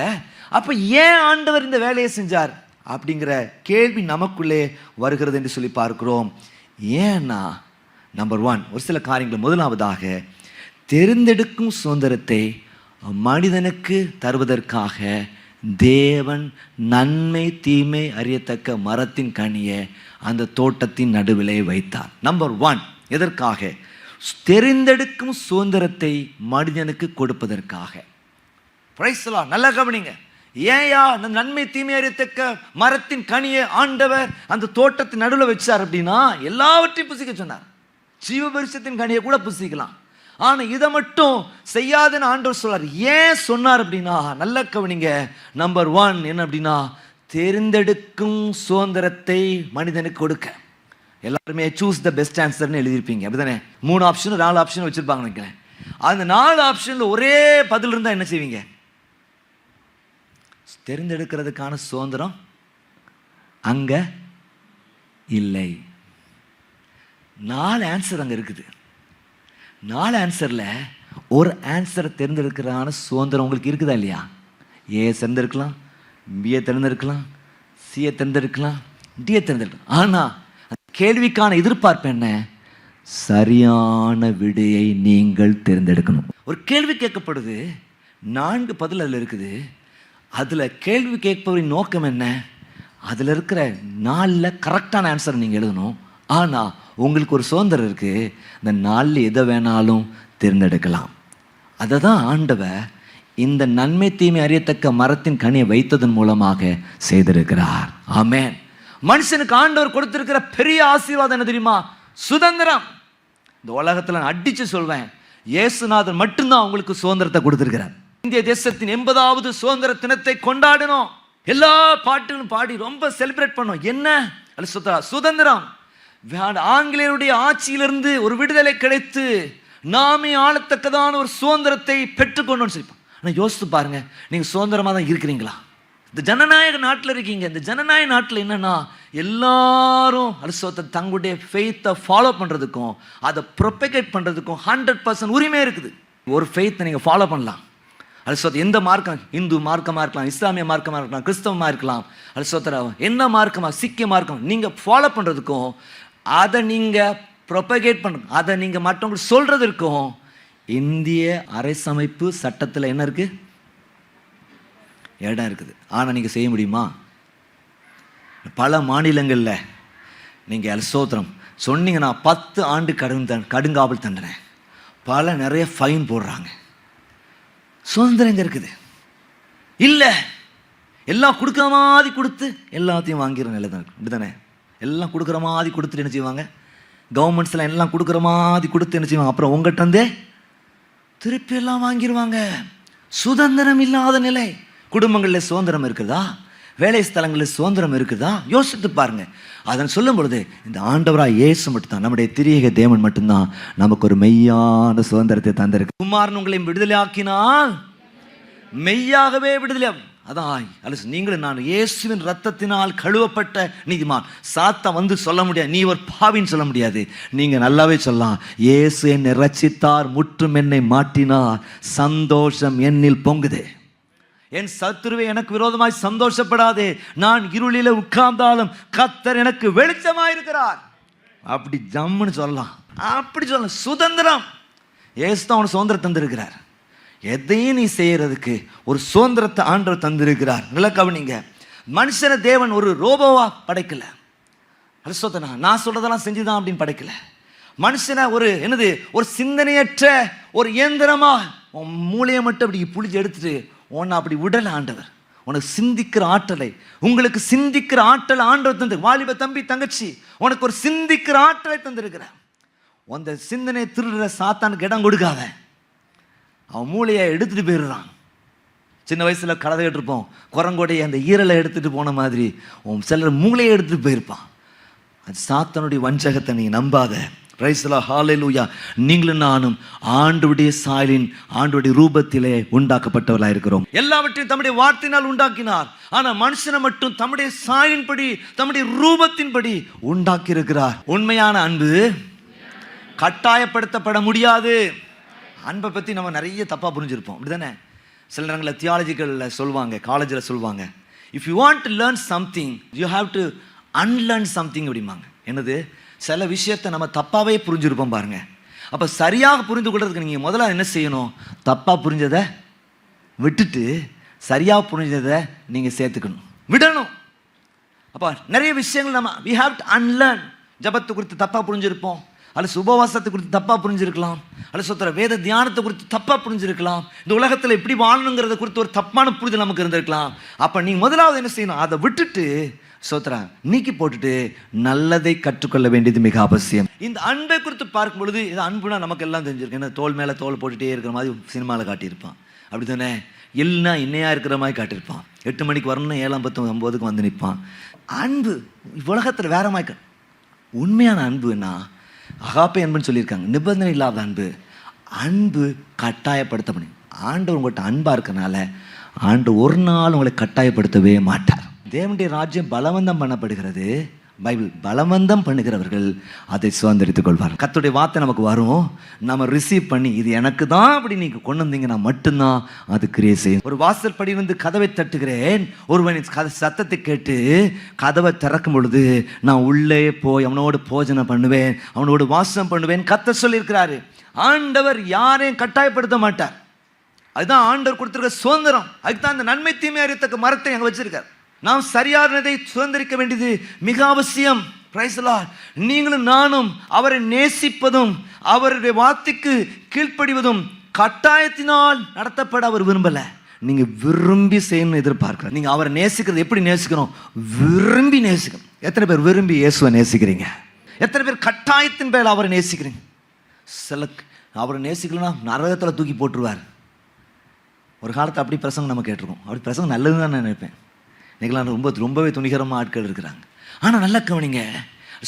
அப்போ ஏன் ஆண்டவர் இந்த வேலையை செஞ்சார் அப்படிங்கிற கேள்வி நமக்குள்ளே வருகிறது என்று சொல்லி பார்க்கிறோம். ஏன்னா நம்பர் 1, ஒரு சில காரியங்கள். முதலாவதாக, தெரிந்தெடுக்கும் சுதந்திரத்தை மனிதனுக்கு தருவதற்காக தேவன் நன்மை தீமை அறியத்தக்க மரத்தின் கனியை அந்த தோட்டத்தின் நடுவிலே வைத்தார். நம்பர் 1, எதற்காக? தெரிந்தெடுக்கும் சுதந்திரத்தை மனிதனுக்கு கொடுப்பதற்காக. Price the Lord. நல்லா கவனிங்க. ஏயா அந்த நன்மை தீமை அறியத்தக்க மரத்தின் கனியை ஆண்டவர் அந்த தோட்டத்தின் நடுவில் வச்சார் அப்படின்னா, எல்லாவற்றையும் புசிக்க சொன்னார். ஜீவபரிசத்தின் கனியை கூட புசிக்கலாம். ஆனா இதை மட்டும் செய்யாதுன்னு ஆண்டவர் சொல்றார். ஏன் சொன்னார் அப்படின்னா, நல்ல கவனிங்க. நம்பர் 1 என்ன அப்படின்னா, தெரிந்தெடுக்கும் சுதந்திரத்தை மனிதனுக்கு கொடுக்க. எல்லாருமே சூஸ் த பெஸ்ட் ஆன்சர்னு எழுதியிருப்பீங்க, அப்படிதானே? 3 ஆப்ஷன் 4 ஆப்ஷன் வச்சிருப்பாங்க நினைக்கிறேன். அந்த 4 ஆப்ஷன்ல ஒரே பதில் இருந்தா என்ன செய்வீங்க? தெரிந்தெடுக்கிறதுக்கான சுதந்திரம் அங்க இல்லை. 4 ஆன்சர் அங்க இருக்குது. 4 ஆன்சர்ல ஒரு ஆன்சரை தேர்ந்தெடுக்கிறதான சுதந்திரம் உங்களுக்கு இருக்குதா இல்லையா? ஏ தேர்ந்தெடுக்கலாம், பிஏ தேர்ந்தெடுக்கலாம், சிஏ தேர்ந்தெடுக்கலாம், டிஏ தேர்ந்தெடுக்கலாம். ஆனா கேள்விக்கான எதிர்பார்ப்பு என்ன? சரியான விடையை நீங்கள் தேர்ந்தெடுக்கணும். ஒரு கேள்வி கேட்கப்படுது, 4 பதில் அதில் இருக்குது. அதில் கேள்வி கேட்பவரின் நோக்கம் என்ன? அதில் இருக்கிற 4ல் கரெக்டான ஆன்சர் நீங்கள் எழுதணும். ஆனால் உங்களுக்கு ஒரு சுதந்திரம் இருக்குது, இந்த 4ல் எதை வேணாலும் தேர்ந்தெடுக்கலாம். அதை தான் ஆண்டவர் இந்த நன்மை தீமை அறியத்தக்க மரத்தின் கனியை வைத்ததன் மூலமாக செய்திருக்கிறார். ஆமென். மனுஷனுக்கு ஆண்டவர் கொடுத்திருக்கிற பெரிய ஆசீர்வாதம் என்ன தெரியுமா? சுதந்திரம். இந்த உலகத்தில் நான் அடிச்சு சொல்வேன், இயேசுநாதர் மட்டும்தான் உங்களுக்கு சுதந்திரத்தை கொடுத்திருக்கிறார். இந்திய தேசத்தின் 80வது சுதந்திர தினத்தை கொண்டாடணும். எல்லா பாட்டுகளும் பாடி ரொம்ப செலிப்ரேட் பண்ணோம். என்ன சுதந்திரம்? ஆங்கிலேயருடைய ஆட்சியிலிருந்து ஒரு விடுதலை கிடைத்து நாமே ஆளத்தக்கதான ஒரு சுதந்திரத்தை பெற்றுக்கொண்டோம்னு சொல்லிப்போம். ஆனால் யோசித்து பாருங்க, நீங்கள் சுதந்திரமாக தான் இருக்கிறீங்களா? இந்த ஜனநாயக நாட்டில் இருக்கீங்க. இந்த ஜனநாயக நாட்டில் என்னன்னா, எல்லாரும் தங்களுடைய ஃபெய்த்தை ஃபாலோ பண்ணுறதுக்கும் அதை ப்ரொபகேட் பண்ணுறதுக்கும் 100% உரிமை இருக்குது. ஒரு ஃபெய்த்தை நீங்கள் ஃபாலோ பண்ணலாம். எந்த மார்க்கம், இந்து மார்க்கமாக இருக்கலாம், இஸ்லாமிய மார்க்கமாக இருக்கலாம், கிறிஸ்தவமாக இருக்கலாம், என்ன மார்க்கமாக, சீக்கிய மார்க்கம், நீங்கள் ஃபாலோ பண்ணுறதுக்கும் அதை நீங்கள் ப்ரொபகேட் பண்ண, அதை நீங்கள் மற்றவங்களுக்கு சொல்கிறதுக்கும் இந்திய அரசமைப்பு சட்டத்தில் என்ன இருக்குது? இடம் இருக்குது. ஆனால் நீங்கள் செய்ய முடியுமா? பல மாநிலங்களில் நீங்கள் சோத்திரம் சொன்னீங்கன்னா 10 ஆண்டு கடுங்காவல் தண்டனை, பல நிறைய ஃபைன் போடுறாங்க. சுதந்திரம் எங்கே இருக்குது? இல்லை. எல்லாம் கொடுக்குற மாதிரி கொடுத்து எல்லாத்தையும் வாங்கிற நிலை தான் இருக்குது, இப்படி தானே? எல்லாம் கொடுக்குற மாதிரி கொடுத்துட்டு என்ன செய்வாங்க? கவர்மெண்ட்ஸ்லாம் எல்லாம் கொடுக்குற மாதிரி கொடுத்து என்ன செய்வாங்க? அப்புறம் உங்கள்கிட்ட வந்து திருப்பி எல்லாம் வாங்கிடுவாங்க. சுதந்திரம் இல்லாத நிலை. குடும்பங்களில் சுதந்திரம் இருக்குதா? வேலை ஸ்தலங்களில் சுதந்திரம் இருக்குதா? யோசித்து பாருங்க. அதன் சொல்லும் பொழுது இந்த ஆண்டவராக இயேசு மட்டும்தான், நம்முடைய திரியேக தேவன் மட்டும்தான் நமக்கு ஒரு மெய்யான சுதந்திரத்தை தந்திருக்கு. குமாரன் உங்களை விடுதலை ஆக்கினால் மெய்யாகவே விடுதலை. அதான் நீங்களும் நான் இயேசுவின் ரத்தத்தினால் கழுவப்பட்ட நீதிமான். சாத்தா வந்து சொல்ல முடியாது நீ ஒரு பாவின்னு சொல்ல முடியாது. நீங்க நல்லாவே சொல்லலாம், இயேசு என்னை ரட்சித்தார், முற்றும் என்னை மாற்றினார், சந்தோஷம் என்னில் பொங்குது. என் சத்துருவே எனக்கு விரோதமாய் சந்தோஷப்படாதே, நான் இருளில உட்கார்ந்தாலும் கர்த்தர் எனக்கு வெளிச்சமாயிருக்கிறார். அப்படி ஜம்முன்னு சொல்லலாம், அப்படி சொல்லலாம். சுதந்திரம். இயேசு தான் அவனுக்கு சுதந்திரம் தந்திருக்கிறார். எதையும் நீ செய்யறதுக்கு ஒரு சுதந்திரத்தை ஆண்டவர் தந்திருக்கிறார். நல்லா கவனிங்க. மனுஷனை தேவன் ஒரு ரோபோவா படைக்கல. நான் சொல்றதெல்லாம் செஞ்சுதான் அப்படின்னு படைக்கல. மனுஷனை ஒரு என்னது, ஒரு சிந்தனையற்ற ஒரு இயந்திரமா மூளையை மட்டும் அப்படி புளிச்சு எடுத்துட்டு உன்னை அப்படி விடல ஆண்டவர். உனக்கு சிந்திக்கிற ஆற்றலை, உங்களுக்கு சிந்திக்கிற ஆற்றலை ஆண்டவர் தந்து. வாலிப தம்பி தங்கச்சி, உனக்கு ஒரு சிந்திக்கிற ஆற்றலை தந்திருக்கிற. அந்த சிந்தனை திருடுற சாத்தானுக்கு இடம் கொடுக்காத. அவன் மூளையை எடுத்துட்டு போயிடுறான். சின்ன வயசுல கதை கேட்டிருப்போம், குரங்கோடைய அந்த ஈரலை எடுத்துட்டு போன மாதிரி உன் சிலர் மூளையை எடுத்துட்டு போயிருப்பான். அது சாத்தானுடைய வஞ்சகத்தை நீ நம்பாத. பிரைஸ்லா, ஹalleluya. நீங்களும் நானும் ஆண்டவருடைய சாயலின், ஆண்டவருடைய ரூபத்திலே உண்டாக்கப்பட்டவர்களாக இருக்கிறோம். எல்லாவற்றையும் தம்முடைய வார்த்தையினால் உண்டாக்கினார். ஆனா மனுஷனை மட்டும் தம்முடைய சாயலின்படி, தம்முடைய ரூபத்தின்படி உண்டாக்கி இருக்கிறார். உண்மையான அன்பு கட்டாயப்படுத்தப்பட முடியாது. அன்பை பற்றி நம்ம நிறைய தப்பாக புரிஞ்சிருப்போம், அப்படிதானே? சில நேரங்களில் தியாலஜிக்கலில் சொல்லுவாங்க, காலேஜில் சொல்லுவாங்க, if you want to learn something you have to unlearn something அப்படிம்பாங்க. என்னது? சில விஷயத்தை நம்ம தப்பாகவே புரிஞ்சிருப்போம் பாருங்க. அப்போ சரியாக புரிந்து கொள்றதுக்கு நீங்கள் முதல்ல என்ன செய்யணும்? தப்பாக புரிஞ்சதை விட்டுட்டு சரியாக புரிஞ்சதை நீங்கள் சேர்த்துக்கணும், விடணும். அப்போ நிறைய விஷயங்கள் நம்ம we have to unlearn. ஜபத்தை குறித்து தப்பாக புரிஞ்சிருப்போம், அல்லது உபவாசத்தை குறித்து தப்பாக புரிஞ்சிருக்கலாம், அல்லது சொத்துற வேத தியானத்தை குறித்து தப்பாக புரிஞ்சிருக்கலாம், இந்த உலகத்தில் எப்படி வாழணுங்கிறத குறித்து ஒரு தப்பான புரிதல் நமக்கு இருந்திருக்கலாம். அப்போ நீங்கள் முதலாவது என்ன செய்யணும், அதை விட்டுட்டு சோத்ரா நீக்கி போட்டுட்டு நல்லதை கற்றுக்கொள்ள வேண்டியது மிக அவசியம். இந்த அன்பை குறித்து பார்க்கும் பொழுது இது அன்புனா நமக்கு எல்லாம் தெரிஞ்சிருக்கு. ஏன்னா தோல் மேலே தோல் போட்டுகிட்டே இருக்கிற மாதிரி சினிமாவில் காட்டியிருப்பான், அப்படி தானே? எல்லாம் இன்னையா இருக்கிற மாதிரி காட்டியிருப்பான். 8 மணிக்கு வரணும், 7, 10, 9 வந்து நிற்பான். அன்பு உலகத்தில் வேற மாதிரி. உண்மையான அன்புன்னா அகாப்பை அன்புன்னு சொல்லியிருக்காங்க, நிபந்தனை இல்லாத அன்பு. அன்பு கட்டாயப்படுத்தப்படும். ஆண்டவர் உங்கள்கிட்ட அன்பாக இருக்கனால ஆண்டவர் ஒரு நாள் உங்களை கட்டாயப்படுத்தவே மாட்டார். தேவனுடைய ராஜ்யம் பலவந்தம் பண்ணப்படுகிறது. பைபிள் பலவந்தம் பண்ணுகிறவர்கள் அதை சுதந்திரித்துக் கொள்வார். கர்த்தருடைய வார்த்தை நமக்கு வரும், நம்ம ரிசீவ் பண்ணி இது எனக்கு தான் அப்படி நீங்க கொண்டு வந்தீங்கன்னா மட்டும்தான் அது கிரியை செய்யும். ஒரு வாசல் படி வந்து கதவை தட்டுகிறேன், ஒருவன் சத்தத்தை கேட்டு கதவை திறக்கும் பொழுது நான் உள்ளே போய் அவனோடு போஜனை பண்ணுவேன், அவனோடு வாசம் பண்ணுவேன். கர்த்தர் சொல்லியிருக்கிறாரு. ஆண்டவர் யாரையும் கட்டாயப்படுத்த மாட்டார். அதுதான் ஆண்டவர் கொடுத்திருக்க சுதந்திரம். அதுதான் அந்த நன்மை தீமை அறியத்தக்க மரத்தை அங்கே வச்சிருக்கார். நாம் சரியானதை சுதந்திரிக்க வேண்டியது மிக அவசியம். Price the Lord. நீங்களும் நானும் அவரை நேசிப்பதும் அவருடைய வார்த்தைக்கு கீழ்ப்படிவதும் கட்டாயத்தினால் நடத்தப்பட அவர் விரும்பல. நீங்க விரும்பி செய்யணும்னு எதிர்பார்க்கிறேன். நீங்க அவரை நேசிக்கிறது எப்படி நேசிக்கணும்? விரும்பி நேசிக்கணும். எத்தனை பேர் விரும்பி இயேசுவை நேசிக்கிறீங்க? எத்தனை பேர் கட்டாயத்தின் பேர் அவரை நேசிக்கிறீங்க? சில அவரை நேசிக்கலன்னா நரகத்தில் தூக்கி போட்டுருவார். ஒரு காலத்தை அப்படி பிரசங்கம் நம்ம கேட்டிருக்கோம். அப்படி பிரசங்கம் நல்லதுன்னு தான் நான் நினைப்பேன். இன்னைக்கெல்லாம் ரொம்பவே துணிகரமாக ஆட்கள் இருக்கிறாங்க. ஆனால் நல்ல கவனிங்க,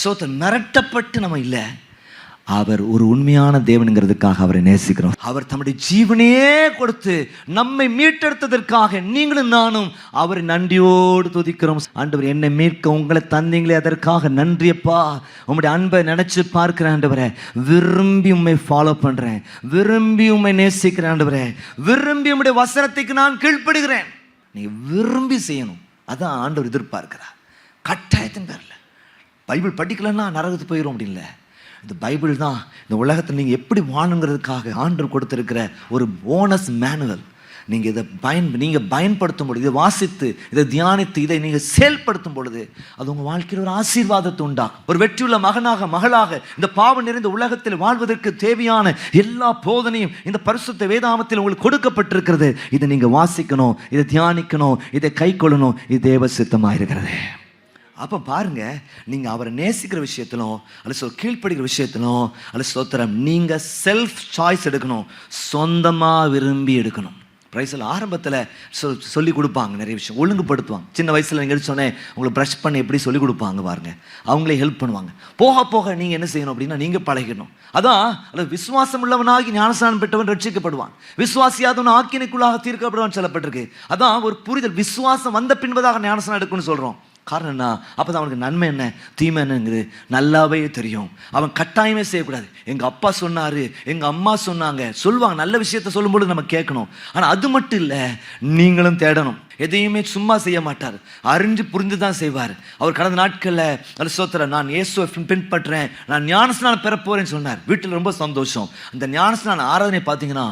சோத்த மிரட்டப்பட்டு நம்ம இல்லை, அவர் ஒரு உண்மையான தேவனுங்கிறதுக்காக அவரை நேசிக்கிறோம். அவர் தம்முடைய ஜீவனையே கொடுத்து நம்மை மீட்டெடுத்ததற்காக நீங்களும் நானும் அவரை நன்றியோடு துதிக்கிறோம். ஆண்டவர் என்னை மீட்க உங்களை தந்தீங்களே, அதற்காக நன்றியப்பா. உங்களுடைய அன்பை நினைச்சு பார்க்கிறேன் ஆண்டவரே. விரும்பி உண்மை ஃபாலோ பண்றேன், விரும்பி உண்மை நேசிக்கிறேன் ஆண்டவரே. விரும்பி உங்களுடைய வசனத்துக்கு நான் கீழ்ப்படுகிறேன். நீங்க விரும்பி செய்யணும், அதான் ஆண்டவர் எதிர்பார்க்கிறார். கட்டாயத்தின் பேர்ல பைபிள் படிக்கலன்னா நரகத்துக்கு போயிடும் அப்படி இல்லை. இந்த பைபிள் தான் இந்த உலகத்தில் நீங்கள் எப்படி வாழணுங்கிறதுக்காக ஆண்டவர் கொடுத்துருக்கிற ஒரு போனஸ் மேனுவல். நீங்கள் இதை பயன்படுத்தும் பொழுது, இதை வாசித்து, இதை தியானித்து, இதை நீங்கள் செயல்படுத்தும் பொழுது அது உங்கள் வாழ்க்கையில் ஒரு ஆசீர்வாதத்தை உண்டாகும். ஒரு வெற்றியுள்ள மகனாக மகளாக இந்த பாவம் நிறைந்த உலகத்தில் வாழ்வதற்கு தேவையான எல்லா போதனையும் இந்த பரிசுத்த வேதாகமத்தில் உங்களுக்கு கொடுக்கப்பட்டிருக்கிறது. இதை நீங்கள் வாசிக்கணும், இதை தியானிக்கணும், இதை கை கொள்ளணும். இது தேவ சித்தமாக இருக்கிறது. அப்போ பாருங்க, நீங்கள் அவரை நேசிக்கிற விஷயத்திலும் அல்லது கீழ்ப்படுகிற விஷயத்திலும் அல்லது ஸ்தோத்திரம் நீங்கள் செல்ஃப் சாய்ஸ் எடுக்கணும், சொந்தமாக விரும்பி எடுக்கணும். பிரைஸில் ஆரம்பத்தில் சொல்லி கொடுப்பாங்க, நிறைய விஷயம் ஒழுங்குபடுத்துவாங்க. சின்ன வயசில் நீங்கள் சொன்னேன் உங்களுக்கு ப்ரஷ் பண்ண எப்படி சொல்லி கொடுப்பாங்க பாருங்க, அவங்களே ஹெல்ப் பண்ணுவாங்க. போக போக நீங்கள் என்ன செய்யணும் அப்படின்னா நீங்கள் பழகிடணும். அதான் அல்லது விசுவாசம் உள்ளவனாகி ஞானஸ்நானம் பெற்றவன் ரட்சிக்கப்படுவான், விசுவாசியாதவன் ஆக்கினைக்குள்ளாக தீர்க்கப்படுவான் சொல்லப்பட்டிருக்கு. அதான் ஒரு புரிதல். விசுவாசம் வந்த பின்பதாக ஞானஸ்நானம் எடுக்கணும்னு சொல்கிறோம். காரணம் என்ன? அப்போ தான் அவனுக்கு நன்மை என்ன தீமை என்னங்கிறது நல்லாவே தெரியும். அவன் கட்டாயமே செய்யக்கூடாது. எங்கள் அப்பா சொன்னார், எங்கள் அம்மா சொன்னாங்க, சொல்லுவாங்க. நல்ல விஷயத்த சொல்லும்போது நம்ம கேட்கணும். ஆனால் அது மட்டும் இல்லை, நீங்களும் தேடணும். எதையுமே சும்மா செய்ய மாட்டார், அறிஞ்சு புரிந்து தான் செய்வார். அவர் கடந்த நாட்களில் அது சோத்திர நான் இயேசுவை பின்பற்றுறேன், நான் ஞானஸ்நானம் பெற போகிறேன்னு சொன்னார். வீட்டில் ரொம்ப சந்தோஷம். அந்த ஞானஸ்நான ஆராதனை பார்த்தீங்கன்னா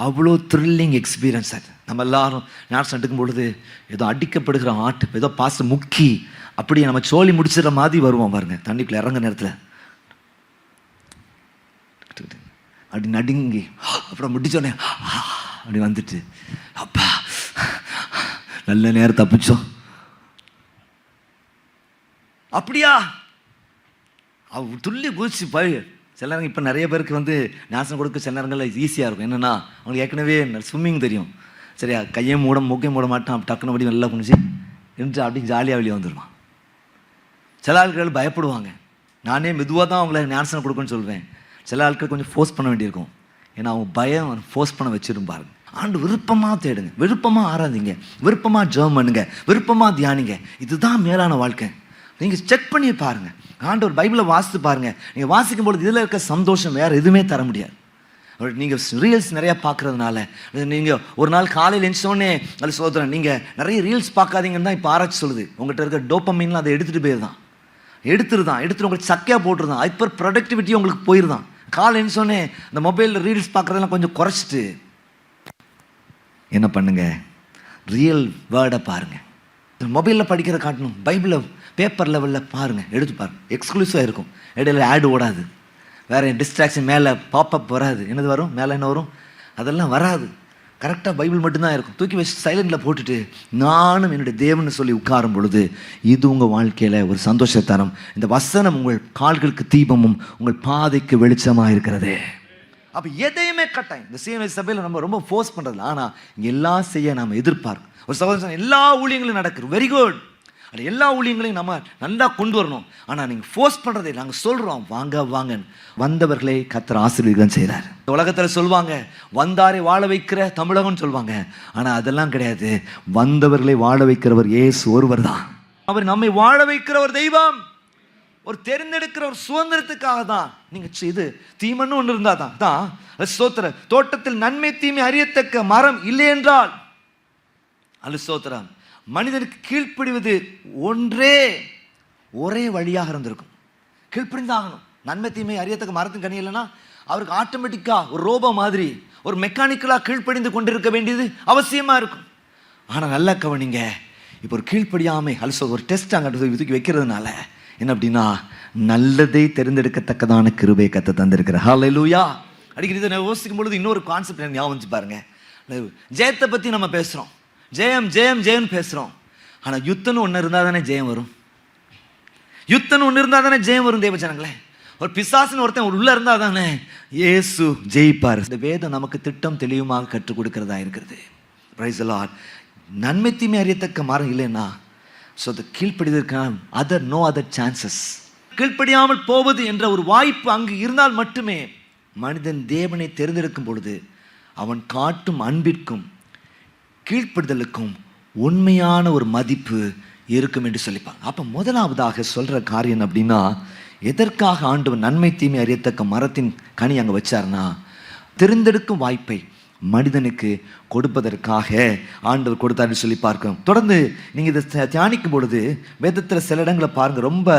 அவ்வளோ த்ரில்லிங் எக்ஸ்பீரியன்ஸ். அது நம்ம எல்லாரும் ஞானஸ்நானம் எடுக்கும் பொழுது ஏதோ அடிக்கப்படுகிற ஆட்டு ஏதோ பாச முக்கி அப்படியே நம்ம சோழி முடிச்சிடுற மாதிரி வருவோம் பாருங்க. தண்ணிக்குள்ள இறங்க நேரத்தில் அப்படி நடுங்கி அப்புறம் முடிச்சோடனே அப்படி வந்துட்டு அப்பா நல்ல நேரம் தப்பிச்சோம். அப்படியா துள்ளி குதிச்சு போய் சில நேரம் இப்போ நிறைய பேருக்கு ஞானஸ்நானம் கொடுக்க சில நேரங்களில் ஈஸியாக இருக்கும். என்னென்னா அவங்களுக்கு ஏற்கனவே ஸ்விம்மிங் தெரியும். சரியா, கையை மூட மூக்கையும் மூட மாட்டான், டக்குன்னு படி நல்லா குனிச்சு நின்று அப்படி ஜாலியாக வெளியே வந்துடுவான். சில ஆட்கள் பயப்படுவாங்க. நானே மெதுவாக தான் அவங்கள ஞானஸ்நானம் கொடுக்குன்னு சொல்வேன். சில ஆட்கள் கொஞ்சம் ஃபோர்ஸ் பண்ண வேண்டியிருக்கும். ஏன்னா அவங்க பயம் ஃபோர்ஸ் பண்ண வச்சிடும் பாருங்க. ஆண்டு விருப்பமாக தேடுங்க, விருப்பமாக ஆராதிங்க, விருப்பமாக ஜெபம் பண்ணுங்க, விருப்பமாக தியானிங்க. இதுதான் மேலான வாழ்க்கை. நீங்கள் செக் பண்ணி பாருங்கள். ஆண்டவர் பைபிளை வாசித்து பாருங்கள். நீங்கள் வாசிக்கும் பொழுது இதில் இருக்க சந்தோஷம் வேறு எதுவுமே தர முடியாது. நீங்கள் ரீல்ஸ் நிறையா பார்க்குறதுனால நீங்கள் ஒரு நாள் காலையில் எழுந்தோடனே அது சோதரன் நீங்கள் நிறைய ரீல்ஸ் பார்க்காதீங்கன்னு தான் இப்போ ஆராய்ச்சி சொல்லுது. உங்கள்கிட்ட இருக்க டோப்பமீன்லாம் அதை எடுத்துகிட்டு போயிருதான், எடுத்துட்டு உங்களுக்கு சக்கையாக போட்டுருதான். இப்போ ப்ரொடக்டிவிட்டி உங்களுக்கு போயிருதான். காலையில் எழுந்தோடனே இந்த மொபைலில் ரீல்ஸ் பார்க்குறதெல்லாம் கொஞ்சம் குறைச்சிட்டு என்ன பண்ணுங்க, ரியல் வேர்டை பாருங்கள். மொபைலில் படிக்கிற காட்டணும், பைபிளை பேப்பர் லெவலில் பாருங்கள், எடுத்து பாருங்கள். எக்ஸ்க்ளூசிவாக இருக்கும், இடையில ஆடு ஓடாது, வேறு டிஸ்ட்ராக்ஷன், மேலே பாப்பப் வராது. என்னது வரும், மேலே என்ன வரும், அதெல்லாம் வராது. கரெக்டாக பைபிள் மட்டும்தான் இருக்கும். தூக்கி வச்சு சைலண்டில் போட்டுட்டு நானும் என்னுடைய தேவன்னு சொல்லி உட்காரும் பொழுது இது உங்கள் வாழ்க்கையில் ஒரு சந்தோஷத்தரம். இந்த வசனம் உங்கள் கால்களுக்கு தீபமும் உங்கள் பாதைக்கு வெளிச்சமாக இருக்கிறது. அப்போ எதையுமே கட்டாயம் இந்த சிஎம்ஐ சபையில் நம்ம ரொம்ப ஃபோர்ஸ் பண்ணுறதில்ல. ஆனால் இங்கே எல்லாம் செய்ய நாம் எதிர்பார்க்கும். ஒரு சகோதரன் எல்லா ஊழியங்களும் நடக்குது, வெரி குட். அது எல்லா ஊழியங்களையும் நம்ம நல்லா கொண்டு வரணும். ஆனால் நீங்கள் ஃபோர்ஸ் பண்ணுறதை நாங்கள் சொல்கிறோம், வாங்க வாங்கன்னு. வந்தவர்களை கர்த்தர் ஆசீர்வாதம் செய்கிறார். இந்த உலகத்தில் சொல்லுவாங்க வந்தாரை வாழ வைக்கிற தமிழகம்னு சொல்லுவாங்க. ஆனால் அதெல்லாம் கிடையாது. வந்தவர்களை வாழ வைக்கிறவர் இயேசு ஒருவர் தான். அவர் நம்மை வாழ வைக்கிற ஒரு தெய்வம், ஒரு தெரிந்தெடுக்கிற ஒரு சுதந்திரத்துக்காக தான். நீங்கள் இது தீமன்னு ஒன்று இருந்தால் தான் ஸ்தோத்திர தோட்டத்தில் நன்மை தீமை அறியத்தக்க மரம் இல்லை என்றால் அல்ல ஸ்தோத்திரம் மனிதனுக்கு கீழ்ப்படிவது ஒரே வழியாக இருந்திருக்கும். கீழ்ப்படிந்தாகணும். நன்மை தீமை அறியத்தக்க மரத்தின் கனி இல்லைன்னா அவருக்கு ஆட்டோமேட்டிக்காக ஒரு ரோபோ மாதிரி ஒரு மெக்கானிக்கலாக கீழ்ப்படிந்து கொண்டிருக்க வேண்டியது அவசியமாக இருக்கும். ஆனால் நல்லா கவனிங்க, இப்போ ஒரு கீழ்ப்படியாமை அல்சோ ஒரு டெஸ்ட் அங்கே தூக்கி வைக்கிறதுனால என்ன அப்படின்னா நல்லதை தெரிந்தெடுக்கத்தக்கதான கிருபை கத்த தந்திருக்கிற. ஹல்லேலூயா. அடிக்கடி இதை யோசிக்கும் பொழுது இன்னொரு கான்செப்ட் எனக்கு ஞாபகம் வச்சு பாருங்க. ஜெயத்தை பற்றி நம்ம பேசுகிறோம், ஜெயம் ஜெயம் ஜெயம்னு பேசுகிறோம். ஆனால் யுத்தம்னு ஒன்று இருந்தால் தானே ஜெயம் வரும். யுத்தம்னு ஒன்று இருந்தால் தானே ஜெயம் வரும். தேவஜனங்களே, ஒரு பிசாசுன்னு ஒருத்தன் உள்ளே இருந்தால் தானே இயேசு ஜெயிப்பார். இந்த வேதம் நமக்கு திட்டம் தெளிவுமாக கற்றுக் கொடுக்கிறதா இருக்கிறது. Price the Lord. நன்மை தீமை அறியத்தக்க மரம் இல்லைன்னா ஸோ அது கீழ்ப்படிதற்கான நோ அதர் சான்சஸ். கீழ்ப்படியாமல் போவது என்ற ஒரு வாய்ப்பு அங்கு இருந்தால் மட்டுமே மனிதன் தேவனை தெரிந்தெடுக்கும் பொழுது அவன் காட்டும் அன்பிற்கும் கீழ்ப்படுதலுக்கும் உண்மையான ஒரு மதிப்பு இருக்கும் என்று சொல்லிப்பாங்க. அப்போ முதலாவதாக சொல்கிற காரியம் அப்படின்னா, எதற்காக ஆண்டவன் நன்மை தீமை அறியத்தக்க மரத்தின் கனி அங்கே வச்சார்னா தெரிந்தெடுக்கும் வாய்ப்பை மனிதனுக்கு கொடுப்பதற்காக ஆண்டவர் கொடுத்தாருன்னு சொல்லி பார்க்கிறோம். தொடர்ந்து நீங்கள் இதை தியானிக்கும் பொழுது வேதத்தில் சில இடங்களை பாருங்கள், ரொம்ப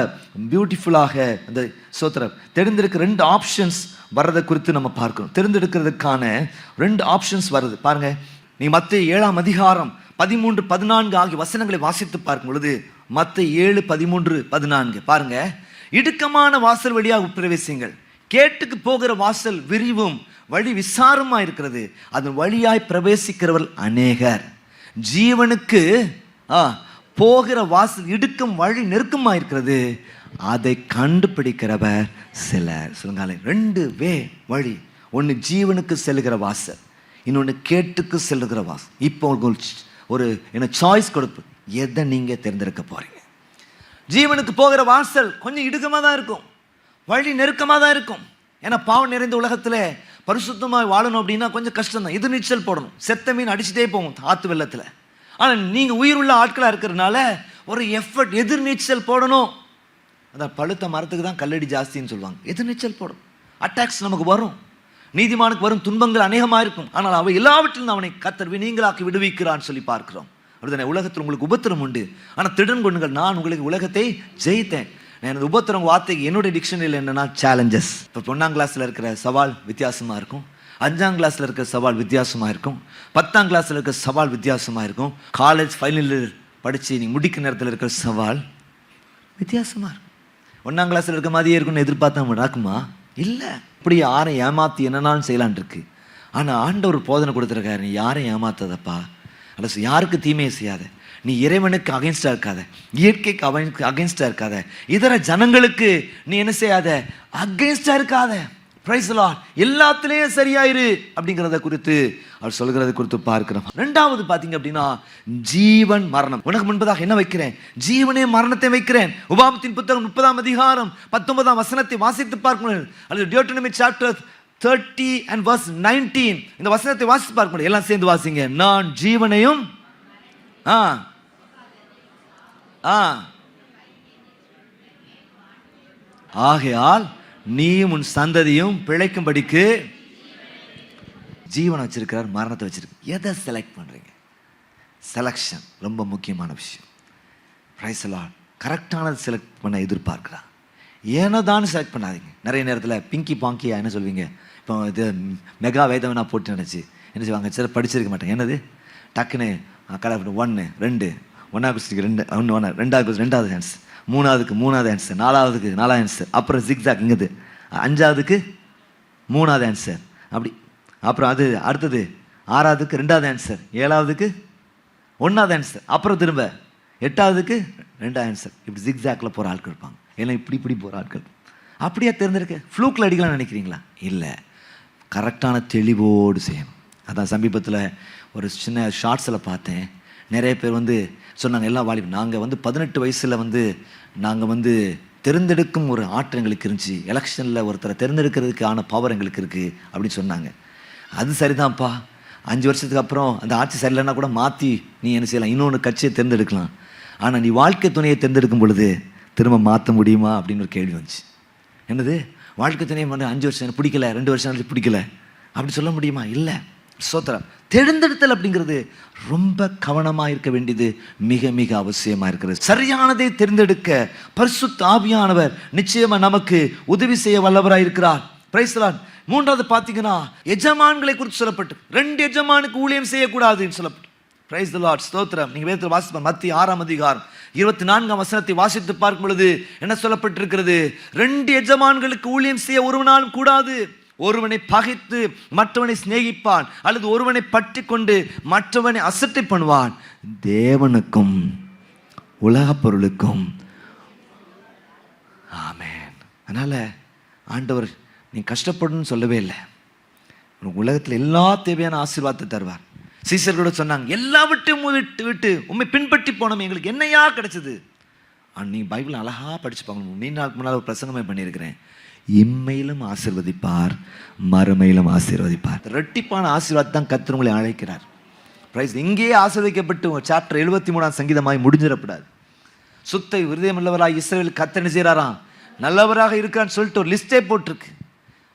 பியூட்டிஃபுல்லாக அந்த சோத்திரம் தெரிந்தெடுக்க 2 ஆப்ஷன்ஸ் வர்றதை குறித்து நம்ம பார்க்கிறோம். தெரிந்தெடுக்கிறதுக்கான 2 ஆப்ஷன்ஸ் வருது பாருங்கள். நீ மத்தேயு 7ஆம் அதிகாரம் 13, 14 ஆகிய வசனங்களை வாசித்து பார்க்கும் பொழுது மத்தேயு 7, 13, 14 பாருங்க. இடுக்கமான வாசல் வழியாக பிரவேசிங்கள், கேட்டுக்கு போகிற வாசல் விரிவும் வழி விசாரமாக இருக்கிறது, அதன் வழியாய் பிரவேசிக்கிறவர்கள் அநேகர். ஜீவனுக்கு போகிற வாசல் இடுக்கும் வழி நெருக்கமாக இருக்கிறது, அதை கண்டுபிடிக்கிறவர் சிலர். சொல்லுங்க, 2 வழி. ஒன்று ஜீவனுக்கு செல்லுகிற வாசல், இன்னொன்று கேட்டுக்கு செல்லுகிற வாசல். இப்போ ஒரு என்ன சாய்ஸ் கொடுப்பு, எதை நீங்கள் தேர்ந்தெடுக்க போகிறீங்க? ஜீவனுக்கு போகிற வாசல் கொஞ்சம் இடுக்கமாக தான் இருக்கும், வழி நெருக்கமாக தான் இருக்கும். ஏன்னா பாவம் நிறைந்த உலகத்தில் பரிசுத்தமாக வாழணும் அப்படின்னா கொஞ்சம் கஷ்டம் தான். எதிர் நீச்சல் போடணும், செத்த மீன் அடிச்சுட்டே போகும் ஆற்று வெள்ளத்தில். ஆனால் நீங்கள் உயிர் உள்ள ஆட்களாக இருக்கிறதுனால ஒரு எஃபர்ட், எதிர் நீச்சல் போடணும். அதான் பழுத்த மரத்துக்கு தான் கல்லடி ஜாஸ்தின்னு சொல்லுவாங்க. எதிர் நீச்சல் போடணும். அட்டாக்ஸ் நமக்கு வரும், நீதிமானுக்கு வரும் துன்பங்கள் அநேகமாக இருக்கும். ஆனால் அவை எல்லாவற்றிலும் அவனை கர்த்தர் நீங்களாக்கி விடுவிக்கிறான்னு சொல்லி பார்க்கிறோம். அப்படிதானே? உலகத்தில் உங்களுக்கு உபத்திரம் உண்டு, ஆனால் திடன் கொண்டுங்கள், நான் உங்களுக்கு உலகத்தை ஜெயித்தேன். நான் எனது உபத்திரம் வார்த்தைக்கு என்னுடைய டிக்ஷனரியில் என்னென்னா சேலஞ்சஸ். இப்போ 1ஆம் கிளாஸில் இருக்கிற சவால் வித்தியாசமாக இருக்கும், 5ஆம் கிளாஸில் இருக்கிற சவால் வித்தியாசமாக இருக்கும், 10ஆம் கிளாஸில் இருக்கிற சவால் வித்தியாசமாக இருக்கும், காலேஜ் ஃபைனல் படித்து நீ முடிக்க நேரத்தில் இருக்கிற சவால் வித்தியாசமாக இருக்கும். 1ஆம் கிளாஸில் இருக்க மாதிரியே இருக்குன்னு எதிர்பார்த்தா நடக்குமா? இல்லை. இப்படி யாரை ஏமாற்றி என்னன்னாலும் செய்யலான் இருக்கு. ஆனால் ஆண்டவர் போதனை கொடுத்துருக்காரு, நீ யாரையும் ஏமாத்தாதப்பா, அல்ல யாருக்கு தீமையை செய்யாத, நீ இறைவனுக்கு அகைன்ஸ்டாக இருக்காத, இயற்கைக்கு அகைன்ஸ்டாக இருக்காத, இதர ஜனங்களுக்கு நீ என்ன செய்யாத, அகைன்ஸ்டாக இருக்காத. Price the Lord. எல்லாத்துலேயும் சரியாயிரு அப்படிங்கிறத குறித்து அவர் சொல்கிறத குறித்து பார்க்கிறோம். 2வது பார்த்தீங்க அப்படின்னா ஜீவன் மரணம். உனக்கு முன்பதாக என்ன வைக்கிறேன்? ஜீவனே மரணத்தை வைக்கிறேன். உபாகமத்தின் புத்தகம் 30ஆம் அதிகாரம் 19ஆம் வசனத்தை வாசித்து பார்க்கணும். அல்லது டியூட்டனமி சாப்டர் 30 and verse 19 இந்த வசனத்தை வாசித்து பார்க்கணும். எல்லாம் சேர்ந்து வாசிங்க. நான் ஜீவனையும் ஆகையால் நீயும் உன் சந்ததியும் பிழைக்கும்படிக்கு ஜீவனை வச்சிருக்கிறார், மரணத்தை வச்சிருக்க. எதை செலக்ட் பண்ணுறீங்க? செலக்ஷன் ரொம்ப முக்கியமான விஷயம். Praise the Lord. கரெக்டானது செலக்ட் பண்ண எதிர்பார்க்குறா. ஏனோ தான் செலக்ட் பண்ணாதீங்க. நிறைய நேரத்தில் பிங்கி பாங்கியா என்ன சொல்வீங்க, இப்போ இது மெகா வேதவனா போட்டு நினச்சி என்ன செய்வாங்க, சில படிச்சிருக்க மாட்டேன், என்னது டக்குன்னு கடை 1 2 1ஆவது கொஸ்டினுக்கு 2 1 2ஆவது கொஸ்டின் 2வது ஆன்சர், 3ஆவதுக்கு 3வது ஆன்சர், 4ஆவதுக்கு 4வது ஆன்சர், அப்புறம் ஜிக்ஸாக் இங்குது 5ஆவதுக்கு 3வது ஆன்சர், அப்படி அப்புறம் அது அடுத்தது 6ஆவதுக்கு 2வது ஆன்சர், 7ஆவதுக்கு 1வது ஆன்சர், அப்புறம் திரும்ப 8ஆவதுக்கு 2வது ஆன்சர். இப்படி ஜிக்ஸாக்ல போகிற ஆட்கள் இருப்பாங்க. ஏன்னா இப்படி போகிற ஆட்கள். அப்படியே தேர்ந்தெடுக்க ஃப்ளூக்கில் அடிக்கலாம் நினைக்கிறீங்களா? இல்லை, கரெக்டான தெளிவோடு செய்யணும். அதான் சமீபத்தில் ஒரு சின்ன ஷார்ட்ஸில் பார்த்தேன். நிறைய பேர் சொன்னாங்க, எல்லாம் வாலிபம், நாங்கள் 18 வயசில் நாங்கள் தேர்ந்தெடுக்கும் ஒரு ஆற்றல் எங்களுக்கு இருந்துச்சு, எலெக்ஷனில் ஒருத்தரை தேர்ந்தெடுக்கிறதுக்கான பவர் எங்களுக்கு இருக்குது அப்படின்னு சொன்னாங்க. அது சரிதான்ப்பா, 5 வருஷத்துக்கு அப்புறம் அந்த ஆட்சி சரியில்லைன்னா கூட மாற்றி நீ என்ன செய்யலாம், இன்னொன்று கட்சியை தேர்ந்தெடுக்கலாம். ஆனால் நீ வாழ்க்கை துணையை தேர்ந்தெடுக்கும் பொழுது திரும்ப மாற்ற முடியுமா அப்படின்னு ஒரு கேள்வி வந்துச்சு. என்னது, வாழ்க்கை துணையை 5 வருஷம் பிடிக்கல, 2 வருஷம் பிடிக்கல அப்படி சொல்ல முடியுமா? இல்லை. ஸ்தோத்திரம். தேர்ந்தெடுத்தல் அப்படிங்கிறது ரொம்ப கவனமாக இருக்க வேண்டியது மிக மிக அவசியமாக இருக்கிறது. சரியானதை தேர்ந்தெடுக்க பரிசுத்த ஆவியானவர் நிச்சயமாக நமக்கு உதவி செய்ய வல்லவராக இருக்கிறார். Price the Lord. 3வது பார்த்தீங்கன்னா எஜமான்களை குறித்து சொல்லப்பட்டு 2 எஜமானுக்கு ஊழியம் செய்யக்கூடாதுன்னு சொல்லப்பட்டு. Price the Lord. ஸ்தோத்திரம். நீங்கள் வேதத்தில் வாசிப்ப மத்திய 6ஆம் அதிகாரம் 24ஆம் வசனத்தை வாசித்து பார்க்கும் பொழுது என்ன சொல்லப்பட்டிருக்கிறது? 2 எஜமான்களுக்கு ஊழியம் செய்ய ஒருவனாலும் கூடாது. ஒருவனை பகைத்து மற்றவனை சிநேகிப்பான், அல்லது ஒருவனை பற்றி கொண்டு மற்றவனை அசட்டை பண்ணுவான். தேவனுக்கும் உலக பொருளுக்கும். ஆமென். அதனால ஆண்டவர் நீ கஷ்டப்படணும்னு சொல்லவே இல்லை. உலகத்தில் எல்லா தேவையான ஆசீர்வாதத்தை தருவார். சீசர்களோட சொன்னாங்க, எல்லாவற்றையும் விட்டு உண்மை பின்பற்றி போனோம், எங்களுக்கு என்னையா கிடைச்சது? நீ பைபிள் அழகா படிச்சு பார்க்கணும். 3 நாளுக்கு முன்னால் ஒரு பிரசங்கமே பண்ணியிருக்கிறேன். இம்மையிலும் ஆசீர்வதிப்பார், மறுமையிலும் ஆசீர்வதிப்பார். ரெட்டிப்பான ஆசீர்வாதம் தான் கர்த்தர் உங்களை அழைக்கிறார். பிரைஸ். இங்கேயே ஆசீர்வதிக்கப்பட்டு சாப்டர் 73ஆம் சங்கீதமாய் முடிஞ்சிடக்கூடாது. சுத்த இருதயம் உள்ளவராய் இஸ்ரவேல் கர்த்தர் என்ன செய்றாராம்? நல்லவராக இருக்கான்னு சொல்லிட்டு ஒரு லிஸ்டே போட்டிருக்கு.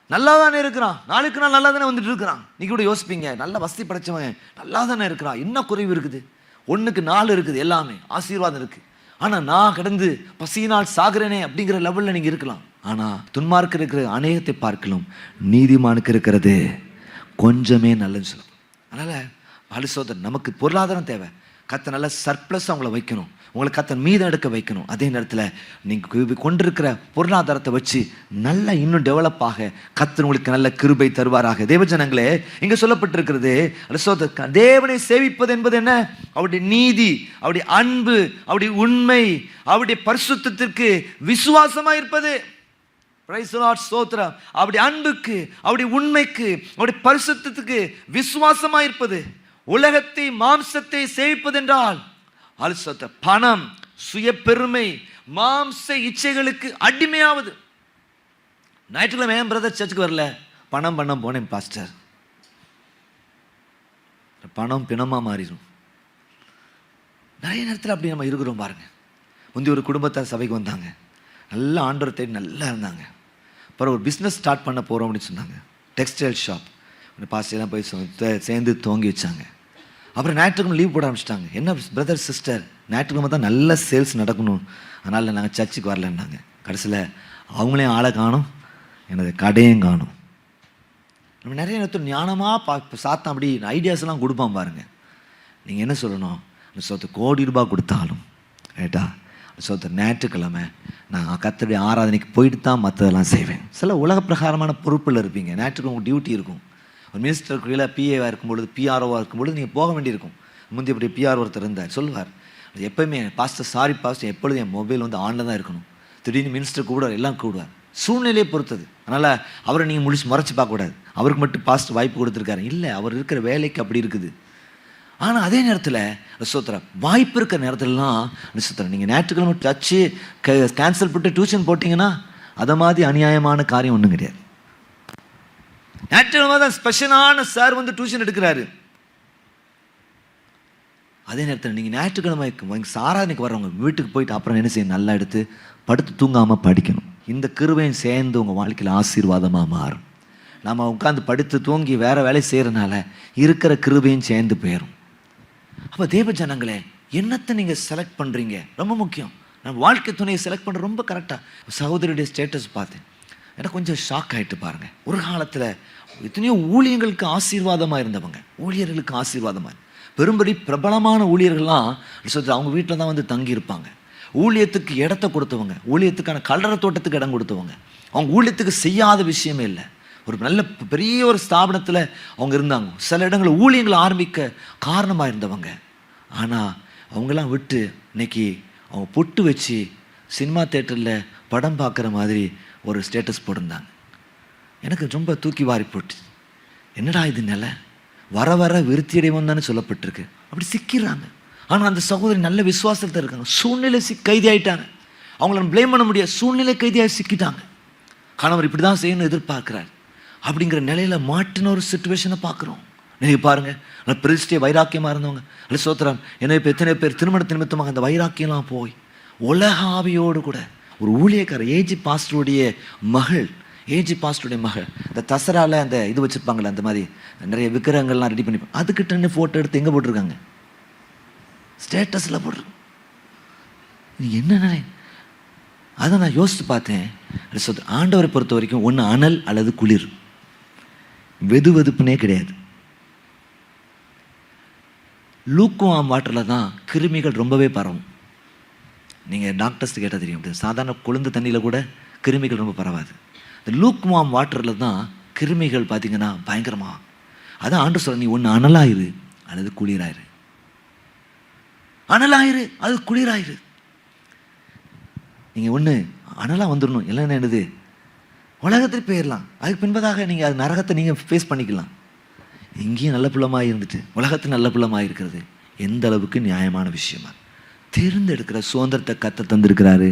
நல்லா தானே இருக்கிறான், நாளுக்கு நாள் நல்லா தானே வந்துட்டு இருக்கிறான். நீங்கள் கூட யோசிப்பீங்க, நல்ல வசதி படைச்சவன் நல்லா தானே இருக்கிறான், என்ன குறைவு இருக்குது? 1க்கு 4 இருக்குது, எல்லாமே ஆசீர்வாதம் இருக்குது. ஆனால் நான் கடந்து பசியினால் சாகிறேனே அப்படிங்கிற லெவலில் நீங்கள் இருக்கலாம். ஆனால் துன்மார்க்கு இருக்கிற அநேகத்தை பார்க்கலாம், நீதிமானுக்கு இருக்கிறது கொஞ்சமே நல்லதுன்னு சொல்லணும். அதனால் பரிசோதனை நமக்கு பொருளாதாரம் தேவை. கர்த்தர் நல்ல சர்ப்ளஸ் அவங்கள வைக்கணும், உங்களை கர்த்தர் மீதம் எடுக்க வைக்கணும். அதே நேரத்தில் நீங்கள் கொண்டிருக்கிற பொருளாதாரத்தை வச்சு நல்லா இன்னும் டெவலப் ஆக கர்த்தர் உங்களுக்கு நல்ல கிருபை தருவாராக. தேவஜனங்களே, இங்கே சொல்லப்பட்டிருக்கிறது தேவனை சேவிப்பது என்பது என்ன? அவருடைய நீதி, அவருடைய அன்பு, அவருடைய உண்மை, அவருடைய பரிசுத்தத்திற்கு விசுவாசமாக இருப்பது. Price the Lord. ஸ்தோத்திரம். அவருடைய அன்புக்கு, அவருடைய உண்மைக்கு, அவருடைய பரிசுத்தத்துக்கு விசுவாசமாக இருப்பது. உலகத்தை மாம்சத்தை சேவிப்பது என்றால் அல்சத்த பணம், சுய பெருமை, மாம்ச இச்சைகளுக்கு அடிமையாவது. ஞாயிற்றுக்கிழமை ஏன் பிரதர் சர்ச்சுக்கு வரல? பணம் பண்ண போனேன் பாஸ்டர். பணம் பிணமா மாறிடும். நிறைய நேரத்தில் அப்படி நம்ம இருக்கிறோம் பாருங்க. முந்தைய ஒரு குடும்பத்தார் சபைக்கு வந்தாங்க, நல்ல ஆண்டவர் தேடி நல்லா இருந்தாங்க. அப்புறம் ஒரு பிஸ்னஸ் ஸ்டார்ட் பண்ண போகிறோம் அப்படின்னு சொன்னாங்க. Textile shop. பாஸ்டெல்லாம் போய் சேர்ந்து துவங்கி வச்சாங்க. அப்புறம் ஞாயிற்றுக்கிழமை லீவ் போட ஆரம்பிச்சிட்டாங்க. என்ன பிரதர் சிஸ்டர், ஞாயிற்றுக்கிழமை தான் நல்ல சேல்ஸ் நடக்கணும், அதனால் நாங்கள் சர்ச்சுக்கு வரலன்னாங்க. கடைசியில் அவங்களையும் ஆளை காணும், எனது கடையும் காணும். நம்ம நிறைய நேரத்தில் ஞானமாக சாத்தம் அப்படி ஐடியாஸ்லாம் கொடுப்பான் பாருங்கள். நீங்கள் என்ன சொல்லணும்? சொத்து கோடி ரூபாய் கொடுத்தாலும் ரைட்டா, சொத்து ஞாயிற்றுக்கிழமை நான் கர்த்தருடைய ஆராதனைக்கு போயிட்டு தான் மற்றதெல்லாம் செய்வேன். சில உலக பிரகாரமான பொறுப்பில் இருப்பீங்க. ஞாயிற்றுக்கிழமை உங்களுக்கு டியூட்டி இருக்கும். ஒரு மினிஸ்டருக்கு கீழே பிஏவாக இருக்கும்பொழுது, பிஆர்ஓவாக இருக்கும்பொழுது நீங்கள் போக வேண்டியிருக்கும். முந்தி இப்படி பிஆர் ஒருத்தர் இருந்தார், சொல்லுவார் எப்போயுமே, பாஸ்டர் சாரி பாஸ்டர், எப்பொழுதும் என் மொபைல் ஆனில் தான் இருக்கணும். திடீர்னு மினிஸ்டர் கூடுவார், எல்லாம் கூடுவார். சூழ்நிலையை பொறுத்தது. அதனால் அவரை நீங்கள் முறைச்சி பார்க்கக்கூடாது. அவருக்கு மட்டும் பாஸ்டர் வாய்ப்பு கொடுத்துருக்காரு இல்லை, அவர் இருக்கிற வேலைக்கு அப்படி இருக்குது. ஆனால் அதே நேரத்தில் சோத்திரம் வாய்ப்பு இருக்கிற நேரத்திலலாம் சோத்திரம் நீங்கள் ஞாயிற்றுக்கிழமை டச்சு கேன்சல் பண்ணிட்டு டியூஷன் போட்டிங்கன்னா அதை மாதிரி அநியாயமான காரியம் ஒன்றும் கிடையாது. ஞாயிற்றுக்கிழமை தான் ஸ்பெஷலான சார் டியூஷன் எடுக்கிறாரு. அதே நேரத்தில் நீங்கள் ஞாயிற்றுக்கிழமை ஆராதனைக்கு வர்றவங்க வீட்டுக்கு போயிட்டு அப்புறம் என்ன செய்யணும்? நல்லா எடுத்து படுத்து தூங்காமல் படிக்கணும். இந்த கிருபையும் சேர்ந்து உங்கள் வாழ்க்கையில் ஆசீர்வாதமாக மாறும். நம்ம உட்காந்து படுத்து தூங்கி வேறு வேலை செய்கிறனால இருக்கிற கிருபையும் சேர்ந்து போயிடும். அப்போ தேவ ஜனங்களே, என்னத்தை நீங்கள் செலக்ட் பண்ணுறீங்க ரொம்ப முக்கியம். நம்ம வாழ்க்கை துணையை செலக்ட் பண்ணுற ரொம்ப கரெக்டாக. சகோதரியுடைய ஸ்டேட்டஸ் பார்த்தேன், எனக்கு கொஞ்சம் ஷாக் ஆகிட்டு பாருங்கள். ஒரு காலத்தில் எத்தனையோ ஊழியர்களுக்கு ஆசீர்வாதமாக இருந்தவங்க, ஊழியர்களுக்கு ஆசீர்வாதமாக பெரும்படி பிரபலமான ஊழியர்கள்லாம் அவங்க வீட்டில் தான் வந்து தங்கியிருப்பாங்க. ஊழியத்துக்கு இடத்த கொடுத்தவங்க, ஊழியத்துக்கான கல்லறை தோட்டத்துக்கு இடம் கொடுத்தவங்க, அவங்க ஊழியத்துக்கு செய்யாத விஷயமே இல்லை. ஒரு நல்ல பெரிய ஒரு ஸ்தாபனத்தில் அவங்க இருந்தாங்க. சில இடங்களில் ஊழியங்களை ஆரம்பிக்க காரணமாக இருந்தவங்க. ஆனால் அவங்கெல்லாம் விட்டு இன்னைக்கு அவங்க பொட்டு வச்சு சினிமா தேட்டரில் படம் பார்க்குற மாதிரி ஒரு ஸ்டேட்டஸ் போட்டிருந்தாங்க. எனக்கு ரொம்ப தூக்கி வாரி போட்டு, என்னடா இது நிலை, வர வர விருத்தியடைவோம் தானே சொல்லப்பட்டிருக்கு. அப்படி சிக்கிறாங்க. ஆனால் அந்த சகோதரி நல்ல விசுவாசத்தில் இருக்காங்க. சூழ்நிலை கைதி ஆகிட்டாங்க. அவங்கள ப்ளேம் பண்ண முடியாது. சூழ்நிலை கைதியாக சிக்கிட்டாங்க. கணவர் இப்படி தான் செய்யணும்னு எதிர்பார்க்குறாரு. அப்படிங்கிற நிலையில் மாட்டின ஒரு சுச்சுவேஷனை பார்க்குறோம். நீங்கள் பாருங்கள், நல்ல பிரதிஷ்டை வைராக்கியமாக இருந்தவங்க, அல்ல சோத்திரம், என்ன இப்போ எத்தனை பேர் திருமணத்து நிமித்தமாக அந்த வைராக்கியம்லாம் போய் உலக ஆவியோடு கூட ஒரு ஊழியக்காரர் ஏஜி பாஸ்டருடைய மகள், இந்த தசரால அந்த இது வச்சுருப்பாங்களே, அந்த மாதிரி நிறைய விக்கிரகங்கள்லாம் ரெடி பண்ணி அதுக்கிட்ட ஃபோட்டோ எடுத்து எங்கே போட்டிருக்காங்க? ஸ்டேட்டஸில் போட்டிருக்காங்க. என்ன அதை நான் யோசித்து பார்த்தேன். ஆண்டவரை பொறுத்த வரைக்கும் ஒன்று அனல் அல்லது குளிர், வெதுவெதுப்புனே கிடையாது. லூக்குவாம் வாட்டரில் தான் கிருமிகள் ரொம்பவே பரவும். நீங்கள் டாக்டர்ஸ் கேட்டால் தெரியும், சாதாரண குளிர்ந்த தண்ணியில் கூட கிருமிகள் ரொம்ப பரவாது. இந்த லூக்குவாம் வாட்டரில் தான் கிருமிகள் பார்த்திங்கன்னா பயங்கரமாக. அதான் ஆண்டு சொல்ல, நீ ஒன்று அனலாயிரு அல்லது குளிராயிரு, அனலாயிரு அது குளிராயிரு. நீங்கள் ஒன்று அனலாக வந்துடணும், இல்லைன்னா என்னது உலகத்தில் போயிடலாம். அதுக்கு பின்பதாக நீங்கள் அது நரகத்தை நீங்கள் ஃபேஸ் பண்ணிக்கலாம். இங்கேயும் நல்ல பிள்ளமாக இருந்துட்டு உலகத்தில் நல்ல பிள்ளமாக இருக்கிறது எந்த அளவுக்கு நியாயமான விஷயமா? தேர்ந்தெடுக்கிற சுதந்திரத்தை கத்த தந்திருக்கிறாரு.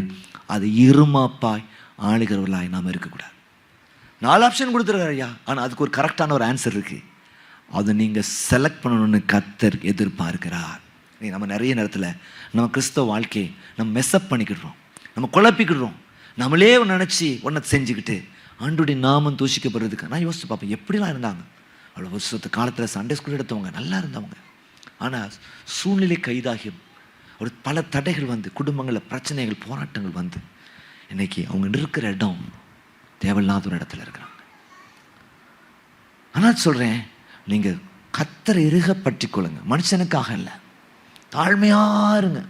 அது இருமாப்பாய் ஆளுகிறவர்களாய் நாம் இருக்கக்கூடாது. 4 ஆப்ஷன் கொடுத்துருக்காரு ஐயா, ஆனால் அதுக்கு ஒரு கரெக்டான ஒரு ஆன்சர் இருக்குது. அதை நீங்கள் செலக்ட் பண்ணணும்னு கத்தர் எதிர்பார்க்கிறார். நம்ம நிறைய நேரத்தில் நம்ம கிறிஸ்தவ வாழ்க்கையை நம்ம மெஸ்அப் பண்ணிக்கிடுறோம், நம்ம குழப்பிக்கிடுறோம். நம்மளே நினச்சி ஒன்றை செஞ்சுக்கிட்டு ஆண்டுடைய நாமம் தூஷிக்கப்படுறதுக்கு நான் யோசித்து பார்ப்பேன். எப்படிலாம் இருந்தாங்க அவ்வளோ வருஷத்து காலத்தில் சண்டே ஸ்கூல் எடுத்தவங்க, நல்லா இருந்தவங்க. ஆனால் சூழ்நிலை கைதாகியும் ஒரு பல தடைகள் வந்து, குடும்பங்களில் பிரச்சனைகள், போராட்டங்கள் வந்து இன்னைக்கு அவங்க இருக்கிற இடம் தேவையில்லாத ஒரு இடத்துல இருக்கிறாங்க. ஆனால் சொல்கிறேன், நீங்கள் கத்தரை இறுக பற்றி கொள்ளுங்க. மனுஷனுக்காக இல்லை, தாழ்மையாக இருங்க.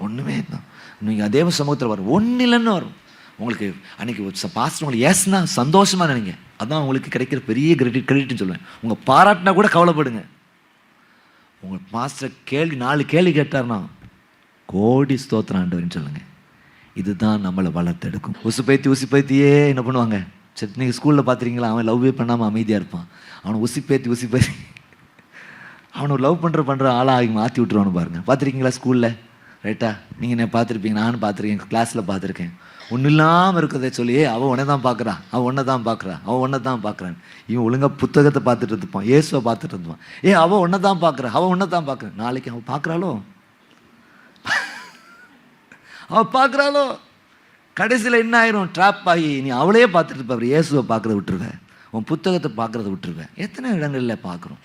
ஒன்றுமே தான் நீங்கள் தேவ சமூகத்தில் வரும், ஒன்றும் இல்லைன்னு வரும். உங்களுக்கு அன்றைக்கி பாஸ்டர் உங்களுக்கு ஏசுனா சந்தோஷமாக நினைங்க, அதுதான் உங்களுக்கு கிடைக்கிற பெரிய கிரெடிட்னு சொல்லுவேன். உங்கள் பாராட்டினா கூட கவலைப்படுங்க. உங்கள் மாஸ்டர் 4 கேள்வி கேட்டார்னா கோடி ஸ்தோத்திரம் ஆண்டவர்னு சொல்லுங்கள். இதுதான் நம்மளை வளர்த்தெடுக்கும். உசுப்பேத்தியே என்ன பண்ணுவாங்க? சரி, நீங்கள் ஸ்கூலில் பார்த்துருக்கீங்களா? அவன் லவ்வே பண்ணாமல் அமைதியாக இருப்பான். அவனை உசிப்பேத்தி அவனை லவ் பண்ணுற ஆளாகி மாற்றி விட்டுருவான்னு பாருங்கள். பார்த்துருக்கீங்களா ஸ்கூலில்? ரைட்டா, நீங்கள் என்ன பார்த்துருப்பீங்க, நானும் பார்த்துருக்கேன், கிளாஸில் பார்த்துருக்கேன். ஒன்றும் இல்லாமல் இருக்கிறத சொல்லி அவன் உன்னை தான் பார்க்குறான், அவன் ஒன்றை தான் பார்க்குறான். இவன் ஒழுங்காக புத்தகத்தை பார்த்துட்டு இருப்பான், இயேசுவை பார்த்துட்டு இருப்பான். அவன் ஒன்றை தான் பார்க்குறான், நாளைக்கு அவன் பார்க்குறாளோ கடைசியில் என்ன ஆயிரும்? ட்ராப் ஆகி நீ அவளையே பார்த்துட்டு இருப்ப, இயேசுவை பார்க்குறத விட்டுருவேன், உன் புத்தகத்தை பார்க்குறத விட்டுருவேன். எத்தனை இடங்களில் பார்க்குறோம்.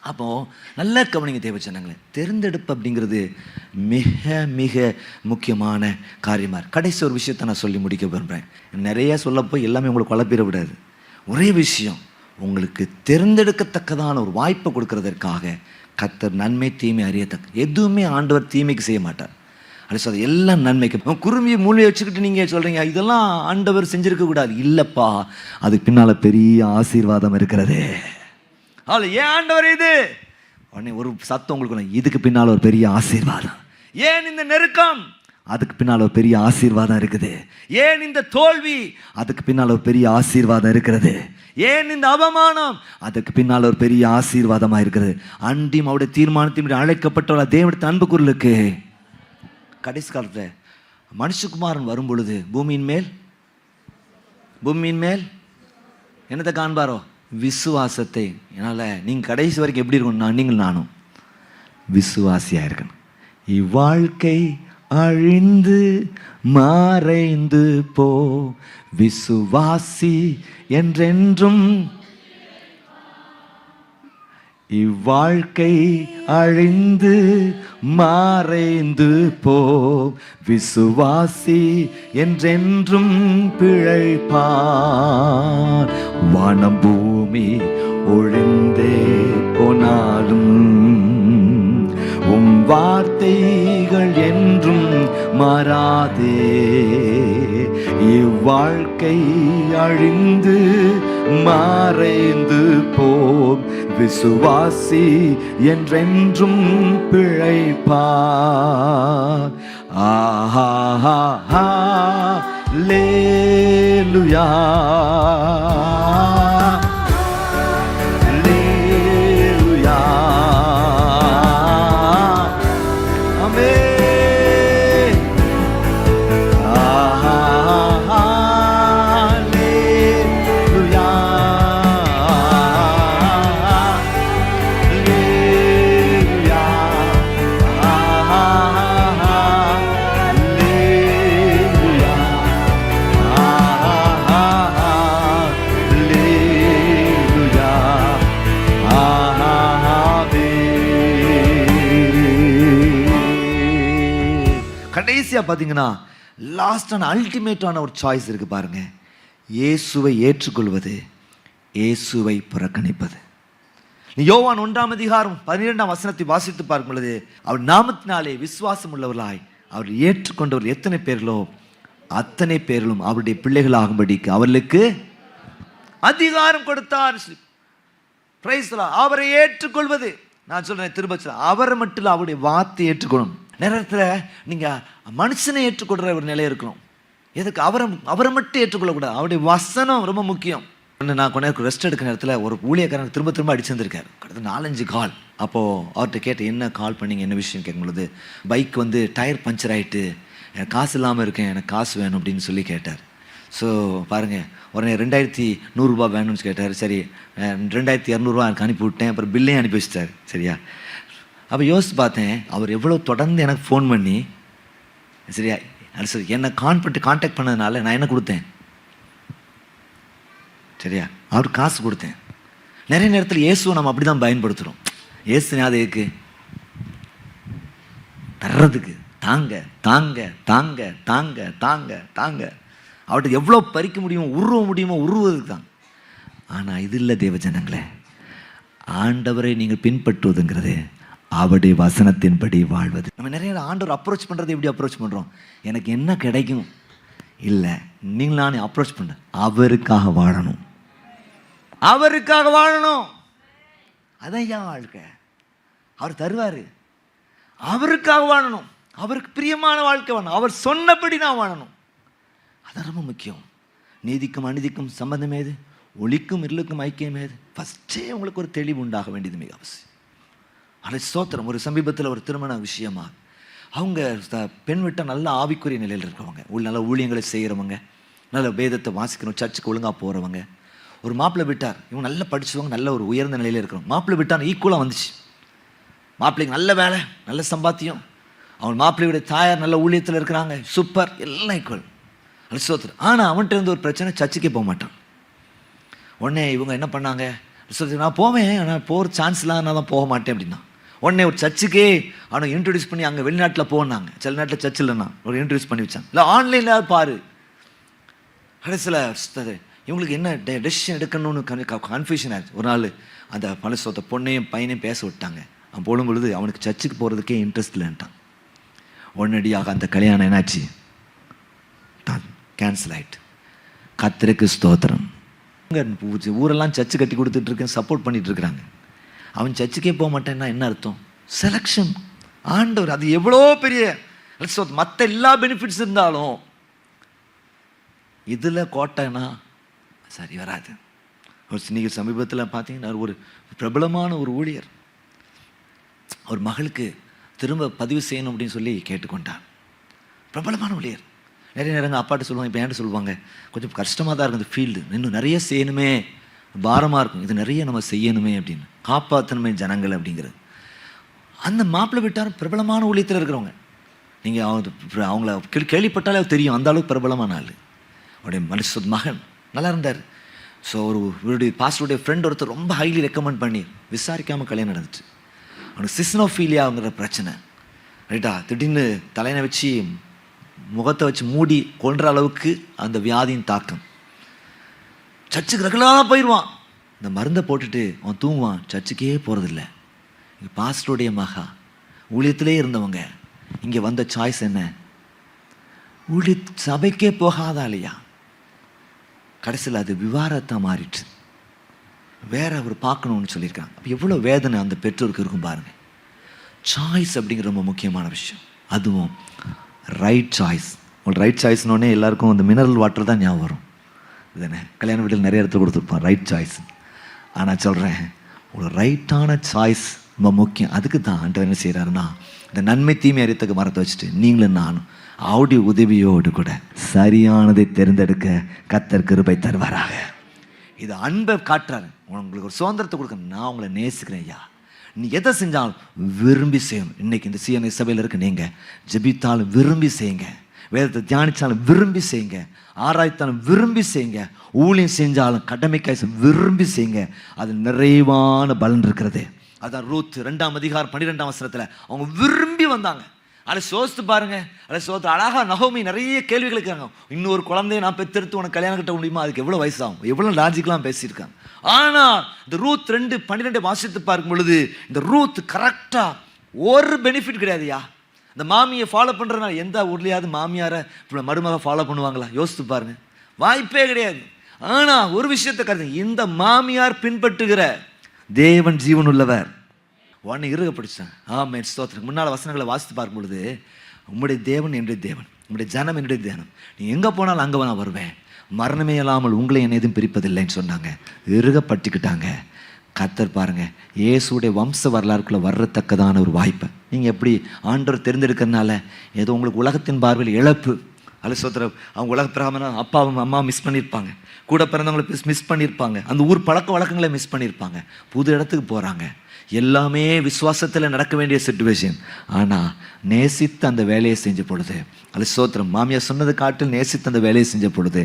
அப்போது நல்ல கவனிங்க தேவச்சனங்களே, தேர்ந்தெடுப்பு அப்படிங்கிறது மிக மிக முக்கியமான காரியமாக இருக்கு. கடைசி ஒரு விஷயத்தை நான் சொல்லி முடிக்க விரும்புகிறேன். நிறைய சொல்லப்போ எல்லாமே உங்களுக்கு குழப்பிட விடாது. ஒரே விஷயம், உங்களுக்கு தேர்ந்தெடுக்கத்தக்கதான ஒரு வாய்ப்பை கொடுக்கறதற்காக கர்த்தர் நன்மை தீமை அறியத்தக்க எதுவுமே ஆண்டவர் தீமைக்கு செய்ய மாட்டார். அது சொல்ல எல்லாம் நன்மைக்கு. குருமியை மூலியை வச்சுக்கிட்டு நீங்கள் சொல்கிறீங்க இதெல்லாம் ஆண்டவர் செஞ்சுருக்க கூடாது. இல்லைப்பா, அதுக்கு பின்னால் பெரிய ஆசீர்வாதம் இருக்கிறது. ஏன் ஆண்டவர் இது? உடனே ஒரு சத்தம் உங்களுக்கு, இதுக்கு பின்னால் ஒரு பெரிய ஆசீர்வாதம். ஏன் இந்த நெருக்கம்? அதுக்கு பின்னால் ஒரு பெரிய ஆசீர்வாதம் இருக்குது. ஏன் இந்த தோல்வி? அதுக்கு பின்னால் ஒரு பெரிய ஆசீர்வாதம் இருக்கிறது. ஏன் இந்த அவமானம்? அதுக்கு பின்னால் ஒரு பெரிய ஆசீர்வாதமாக இருக்கிறது. அன்றியும் அவருடைய தீர்மானத்தையும் அழைக்கப்பட்டவள தேவனுடைய அன்பு குரலுக்கு கடைசி காலத்தில் மனுஷகுமாரன் வரும் பொழுது பூமியின் மேல் என்னத்தை காண்பாரோ? விசுவாசத்தை. என்னால் நீங்கள் கடைசி வரைக்கும் எப்படி இருக்கணும்? நீங்கள் நானும் விசுவாசியாக இருக்கணும். இவ்வாழ்க்கை அழிந்து மறைந்து போ, விசுவாசி என்றென்றும். இவ்வாழ்க்கை அழிந்து மறைந்து போ, விசுவாசி என்றென்றும் பிழைப்பார். வானம் பூமி ஒழிந்தே போனாலும் வார்த்தைகள் என்றும் மாறாதே. இவ்வாழ்க்கை அழிந்து மறைந்து போம், விசுவாசி என்றென்றும் பிழைப்பார். ஆஹா ஹல்லேலூயா, ஹல்லேலூயா, ஆமென். ஆஹா ஹல்லேலூயா, ஹல்லேலூயா, ஆஹா ஹல்லேலூயா, ஆஹா ஹல்லேலூயா, ஆஹா கடைசியா பாத்தீங்கன்னா லாஸ்ட் அண்ட் அல்டிமேட்டான ஒரு சாய்ஸ் இருக்கு பாருங்க. இயேசுவை ஏற்றுக்கொள்வது, இயேசுவை புறக்கணிப்பது. நீ யோவான் 1:12 வாசித்து பார்க்கும் பொழுது, அவர் நாமத்தினாலே விசுவாசம் உள்ளவர்களாய் அவர் ஏற்றுக்கொண்டவர் எத்தனை பேர்களோ அத்தனை பேர்களும் அவருடைய பிள்ளைகளாகும்படிக்கு அவர்களுக்கு அதிகாரம் கொடுத்தார். Price the Lord. அவரை ஏற்றுக்கொள்வது, நான் சொல்றேன் திரும்ப சொல்றேன், அவரை மட்டும் இல்ல, அவருடைய வார்த்தையை ஏற்றுக்கொள்ளணும். நேரத்தில் நீங்க மனுஷனை ஏற்றுக்கொள்ற ஒரு நிலை இருக்கணும். எதுக்கு அவரை மட்டும் ஏற்றுக்கொள்ளக்கூடாது, அவருடைய வசனம் ரொம்ப முக்கியம். நான் கொஞ்ச நேரம் ரெஸ்ட் எடுக்கிற நேரத்தில் ஒரு ஊழியக்காரன் திரும்ப அடிச்சிருந்திருக்காரு. கிட்டத்தட்ட 4-5 கால். அப்போது அவர்கிட்ட கேட்டு என்ன கால் பண்ணீங்க, என்ன விஷயம் கேட்கும் பொழுது, பைக் வந்து டயர் பஞ்சர் ஆகிட்டு எனக்கு காசு இல்லாமல் இருக்கேன், எனக்கு காசு வேணும் அப்படின்னு சொல்லி கேட்டார். ஸோ பாருங்கள், உடனே 2100 ரூபா வேணும்னு கேட்டார். சரி 2200 எனக்கு அனுப்பி விட்டேன். அப்புறம் பில்லையும் அனுப்பி வச்சிட்டார். சரியா? அப்போ யோசித்து பார்த்தேன், அவர் எவ்வளோ தொடர்ந்து எனக்கு ஃபோன் பண்ணி, சரியா, அது சரி, என்னை கான்டாக்ட் பண்ணதுனால நான் என்ன கொடுத்தேன், சரியா, அவருக்கு காசு கொடுத்தேன். நிறைய நேரத்தில் இயேசுவை நம்ம அப்படி தான் பயன்படுத்துகிறோம். இயேசு அதுக்கு தர்றதுக்கு தாங்க தாங்க தாங்க தாங்க தாங்க தாங்க, அவர்கிட்ட எவ்வளோ பறிக்க முடியுமோ உருவதுக்கு தான். ஆனால் இது இல்லை தேவ ஜனங்களே, ஆண்டவரை நீங்கள் பின்பற்றுவதுங்கிறது அவருடைய வசனத்தின்படி வாழ்வது. நம்ம நிறைய ஆண்டவர் அப்ரோச் பண்ணுறது எப்படி அப்ரோச் பண்ணுறோம், எனக்கு என்ன கிடைக்கும் இல்லை, நீங்கள் நானே அப்ரோச் பண்ண, அவருக்காக வாழணும், அவருக்காக வாழணும். அதான் ஏன் வாழ்க்கை, அவர் தருவார். அவருக்காக வாழணும், அவருக்கு பிரியமான வாழ்க்கை வாழணும், அவர் சொன்னபடி நான் வாழணும். அதான் ரொம்ப முக்கியம். நீதிக்கும் அநீதிக்கும் சம்பந்தம் ஏது, ஒளிக்கும் இருளுக்கும் ஐக்கியம் ஏது, ஃபஸ்ட்டே உங்களுக்கு ஒரு தெளிவு உண்டாக வேண்டியது மிக அவசியம். அதை ஸ்தோத்திரம். ஒரு சமீபத்தில் ஒரு திருமண விஷயமா அவங்க பெண் விட்ட நல்ல ஆவிக்குரிய நிலையில் இருக்கிறவங்க, நல்ல ஊழியங்களை செய்கிறவங்க, நல்ல வேதத்தை வாசிக்கணும், சர்ச்சுக்கு ஒழுங்காக போகிறவங்க. ஒரு மாப்பிள்ளை விட்டார். இவங்க நல்லா படித்தவங்க, நல்ல ஒரு உயர்ந்த நிலையில் இருக்கிறவங்க. மாப்பிள்ளை விட்டார் ஈக்குவலாக வந்துச்சு. மாப்பிள்ளைக்கு நல்ல வேலை, நல்ல சம்பாத்தியம், அவன் மாப்பிள்ளையுடைய தாயார் நல்ல ஊழியத்தில் இருக்கிறாங்க, சூப்பர், எல்லாம் ஈக்குவல். அது ஸ்தோத்திரம். ஆனால் அவன்கிட்ட இருந்து ஒரு பிரச்சனை, சர்ச்சுக்கே போக மாட்டான். உடனே இவங்க என்ன பண்ணாங்க, நான் போவேன், ஆனால் போகிற சான்ஸ் இல்லாத நான் தான் போக மாட்டேன் அப்படின்னா. உடனே ஒரு சர்ச்சுக்கே அவனை இன்ட்ரடியூஸ் பண்ணி அங்கே வெளிநாட்டில் போனாங்க. சில நாட்டில் சர்ச் இல்லைன்னா ஒரு இன்ட்ரடியூஸ் பண்ணி வச்சாங்க. இல்லை ஆன்லைனில் பாரு. கடைசியில் இவங்களுக்கு என்ன டெசிஷன் எடுக்கணும்னு கன்ஃபியூஷன் ஆச்சு. ஒரு நாள் அந்த பழசோத்த பொண்ணையும் பையனையும் பேச விட்டாங்க. அவன் போடும் பொழுது அவனுக்கு சர்ச்சுக்கு போகிறதுக்கே இன்ட்ரெஸ்ட் இல்லைன்ட்டான். உடனடியாக அந்த கல்யாணம் என்னாச்சு, கேன்சல் ஆகிட்டு. கர்த்தருக்கு ஸ்தோத்திரம். ஊரெல்லாம் சர்ச்சு கட்டி கொடுத்துட்ருக்கேன், சப்போர்ட் பண்ணிட்டு இருக்கிறாங்க. அவன் சர்ச்சுக்கே போக மாட்டேன்னா என்ன அர்த்தம்? செலக்ஷன். ஆண்டவர் அது எவ்வளோ பெரிய, மற்ற எல்லா பெனிஃபிட்ஸ் இருந்தாலும் இதில் கோட்டைனா சரி வராது. ஒரு நீங்கள் சமீபத்தில் பார்த்தீங்கன்னா ஒரு பிரபலமான ஒரு ஊழியர் ஒரு மகளுக்கு திரும்ப பதிவு செய்யணும் அப்படின்னு சொல்லி கேட்டுக்கொண்டார். பிரபலமான ஊழியர். நிறைய நேரங்கள் அப்பாட்ட சொல்லுவாங்க, இப்போ என்கிட்ட சொல்லுவாங்க, கொஞ்சம் கஷ்டமாக தான் இருக்கும் இந்த ஃபீல்டு, இன்னும் நிறைய செய்யணுமே, பாரமாக இருக்கும், இது நிறைய நம்ம செய்யணுமே அப்படின்னு, காப்பாற்றணுமே ஜனங்கள் அப்படிங்கிறது. அந்த மாப்பிள்ளை விட்டார் பிரபலமான ஊழியத்தில் இருக்கிறவங்க. நீங்கள் அவங்கள கேள்விப்பட்டாலே தெரியும், அந்த அளவுக்கு பிரபலமான ஆள். அவருடைய மகன் நல்லா இருந்தார். ஸோ இவருடைய பாஸ்டருடைய ஃப்ரெண்ட் ஒருத்தர் ரொம்ப ஹைலி ரெக்கமெண்ட் பண்ணி விசாரிக்காமல் கல்யாணம் நடந்துச்சு. அவனுக்கு சிஸ்னோஃபீலியாங்கிற பிரச்சனை, ரைட்டா, திடீர்னு தலையினை வச்சு முகத்தை வச்சு மூடி கொன்ற அளவுக்கு அந்த வியாதியின் தாக்கம். சர்ச்சுக்கு ரெகுலராக போயிடுவான், இந்த மருந்தை போட்டுட்டு அவன் தூங்குவான், சர்ச்சுக்கே போகிறதில்ல. பாஸ்டருடைய மகா ஊழியத்திலே இருந்தவங்க இங்கே வந்த சாய்ஸ் என்ன? சபைக்கே போகாதா இல்லையா? கடைசியில் அது விவாரத்தை மாறிடுச்சு. வேற அவர் பார்க்கணும்னு சொல்லியிருக்காங்க. அப்போ எவ்வளோ வேதனை அந்த பெற்றோருக்கு இருக்கும் பாருங்க. சாய்ஸ் அப்படிங்கிற ரொம்ப முக்கியமான விஷயம். அதுவும் ரைட் சாய்ஸ். உங்களுக்கு ரைட் சாய்ஸ்னோடனே எல்லாருக்கும் அந்த மினரல் வாட்டர் தான் ஞாபகம் வரும். இதுதானே கல்யாண வீட்டில் நிறைய இடத்துல கொடுத்துருப்பான் ரைட் சாய்ஸ். ஆனால் சொல்கிறேன், ஒரு ரைட்டான சாய்ஸ் ரொம்ப முக்கியம். அதுக்கு தான் ஆண்டவர் என்ன செய்கிறாருன்னா, இந்த நன்மை தீமை அறியத்தக்க மரத்தை வச்சுட்டு நீங்களும் நானும் அவருடைய உதவியோடு கூட சரியானதை தேர்ந்தெடுக்க கர்த்தர் கிருபை தருவாராக. இது அன்பை காட்டுறாரு. உங்களுக்கு ஒரு சுதந்திரத்தை கொடுக்க, நான் உங்களை நேசிக்கிறேன் ஐயா, நீ எதை செஞ்சாலும் விரும்பி செய்யணும். இன்னைக்கு இந்த சிஎன்ஐ சபையில் இருக்க நீங்கள் ஜெபித்தாலும் விரும்பி செய்யுங்க, வேதத்தை தியானித்தாலும் விரும்பி செய்யுங்க, ஆராய்த்தாலும் விரும்பி செய்யுங்க, ஊழியம் செஞ்சாலும் கடமைக்காய் விரும்பி செய்யுங்க. அது நிறைவான பலன் இருக்கிறது. அதான் ரூத் 2ஆம் அதிகாரம் 12ஆம் வசனத்தில் அவங்க விரும்பி வந்தாங்க. அதை சோசித்து பாருங்க. அதை சோத்து அழகாக நகோமி நிறைய கேள்விகள் இருக்காங்க. இன்னொரு குழந்தைய நான் பெற்றெடுத்து உனக்கு கல்யாணம் கட்ட முடியுமா? அதுக்கு எவ்வளோ வயசாகும்? எவ்வளோ லாஜிக்கெலாம் பேசியிருக்காங்க. ஆனால் இந்த ரூத் 2:12 வாசித்து பார்க்கும் பொழுது இந்த ரூத் கரெக்டாக ஒரு பெனிஃபிட் கிடையாதுயா. இந்த மாமியை ஃபாலோ பண்ணுறதுனால எந்த ஊர்லையாவது மாமியாரை இப்போ மருமக ஃபாலோ பண்ணுவாங்களா? யோசித்து பாருங்க, வாய்ப்பே கிடையாது. ஆனால் ஒரு விஷயத்தை கருதுங்க, இந்த மாமியார் பின்பற்றுகிற தேவன் ஜீவன் உள்ளவர். உடனே இருக படித்தேன். ஆமென் ஸ்தோத்திரம். முன்னால் வசனங்களை வாசித்து பார்க்கும் பொழுது, உம்முடைய தேவன் என்னுடைய தேவன், உம்முடைய ஜனம் என்னுடைய தேவன், நீ எங்கே போனாலும் அங்கே நான் வருவேன், மரணமே இல்லாமல் உங்களை என்ன எதுவும் பிரிப்பதில்லைன்னு சொன்னாங்க. இருக பட்டிக்கிட்டாங்க. கர்த்தர் பாருங்க, இயேசுடைய வம்ச வரலாறுக்குள்ளே வர்றத்தக்கதான ஒரு வாய்ப்பை நீங்கள் எப்படி ஆண்டவர் தெரிந்தெடுக்கிறதுனால ஏதோ உங்களுக்கு உலகத்தின் பார்வையில் இழப்பு. அல்ல சோத்திரம், அவங்க உலக பிரகாரம் அப்பாவும் அம்மா மிஸ் பண்ணியிருப்பாங்க, கூட பிறந்தவங்களை மிஸ் பண்ணியிருப்பாங்க, அந்த ஊர் பழக்க வழக்கங்களை மிஸ் பண்ணியிருப்பாங்க. புது இடத்துக்கு போகிறாங்க. எல்லாமே விசுவாசத்தில் நடக்க வேண்டிய சிச்சுவேஷன். ஆனால் நேசித்து அந்த வேலையை செஞ்ச பொழுது, அல்ல சோத்திரம், மாமியார் சொன்னது காட்டில் நேசித்து அந்த வேலையை செஞ்ச பொழுது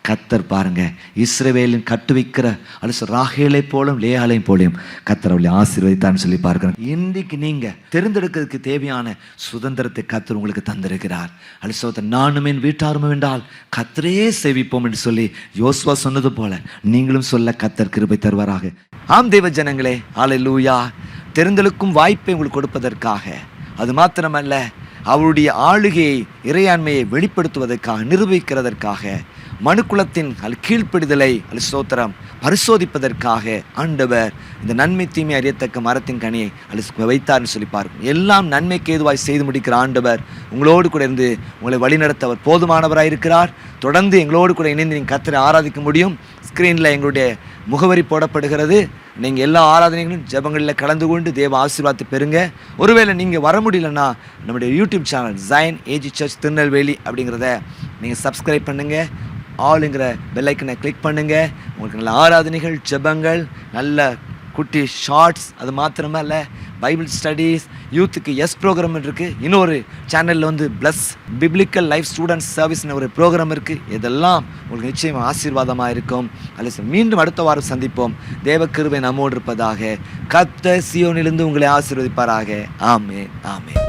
கர்த்தர் பாருங்க, இஸ்ரவேலின் கட்டுவிக்கிற அல்ல ராகேலை போலும் லேயாலையும் போலையும் கர்த்தர் அவளை ஆசீர்வதித்தான்னு சொல்லி பார்க்கிறேன். இன்றைக்கு நீங்கள் தெரிந்தெடுக்கிறதுக்கு தேவையான சுதந்திரத்தை கர்த்தர் உங்களுக்கு தந்திருக்கிறார். அல்ல சோத்திரம், நானும் என் வீட்டாரும் என்றால் கர்த்தரே சேவிப்போம் என்று சொல்லி யோசுவா சொன்னது போல நீங்களும் சொல்ல கர்த்தர் கிருபை தருவாராக. ஆம் தேவ ஜனங்களே, அல்லேலூயா. தெரிந்தெடுக்கும் வாய்ப்பை உங்களுக்கு கொடுப்பதற்காக, அது மாத்திரமல்ல அவருடைய ஆளுகையை இறையாண்மையை வெளிப்படுத்துவதற்காக, நிரூபிக்கிறதற்காக, மனுக்குலத்தின் கீழ்ப்படிதலை ஸ்தோத்திரம் பரிசோதிப்பதற்காக ஆண்டவர் இந்த நன்மை தீமை அறியத்தக்க மரத்தின் கனியை வைத்தார்னு சொல்லி பார்க்கும். எல்லாம் நன்மைக்கு ஏதுவாய் செய்து முடிக்கிற ஆண்டவர் உங்களோடு கூட இருந்து உங்களை வழிநடத்த அவர் போதுமானவராக இருக்கிறார். தொடர்ந்து எங்களோடு கூட இணைந்து நீங்கள் கர்த்தரை ஆராதிக்க முடியும். ஸ்க்ரீனில் எங்களுடைய முகவரி போடப்படுகிறது. நீங்கள் எல்லா ஆராதனைகளும் ஜெபங்களில் கலந்து கொண்டு தேவ ஆசீர்வாதத்தை பெறுங்க. ஒருவேளை நீங்கள் வர முடியலன்னா நம்முடைய YouTube channel Zion AG church Tirunelveli அப்படிங்கிறத நீங்கள் சப்ஸ்கிரைப் பண்ணுங்கள். ஆளுங்கிற பெல்லைக்கனை கிளிக் பண்ணுங்கள். உங்களுக்கு நல்ல ஆராதனைகள், ஜெபங்கள், நல்ல குட்டி ஷார்ட்ஸ், அது மாத்திரமே இல்லை பைபிள் ஸ்டடீஸ், யூத்துக்கு ப்ரோக்ராம் இருக்குது. இன்னொரு சேனலில் வந்து ப்ளஸ் பிப்ளிக்கல் லைஃப் ஸ்டூடெண்ட்ஸ் சர்வீஸ்னு ஒரு ப்ரோக்ராம் இருக்குது. இதெல்லாம் உங்களுக்கு நிச்சயம் ஆசீர்வாதமாக இருக்கும். அல்ல மீண்டும் அடுத்த வாரம் சந்திப்போம். தேவ கிருபை நம்மோடு இருப்பதாக. கர்த்தர் சீயோனிலிருந்து உங்களை ஆசீர்வதிப்பாராக. ஆமென், ஆமென்.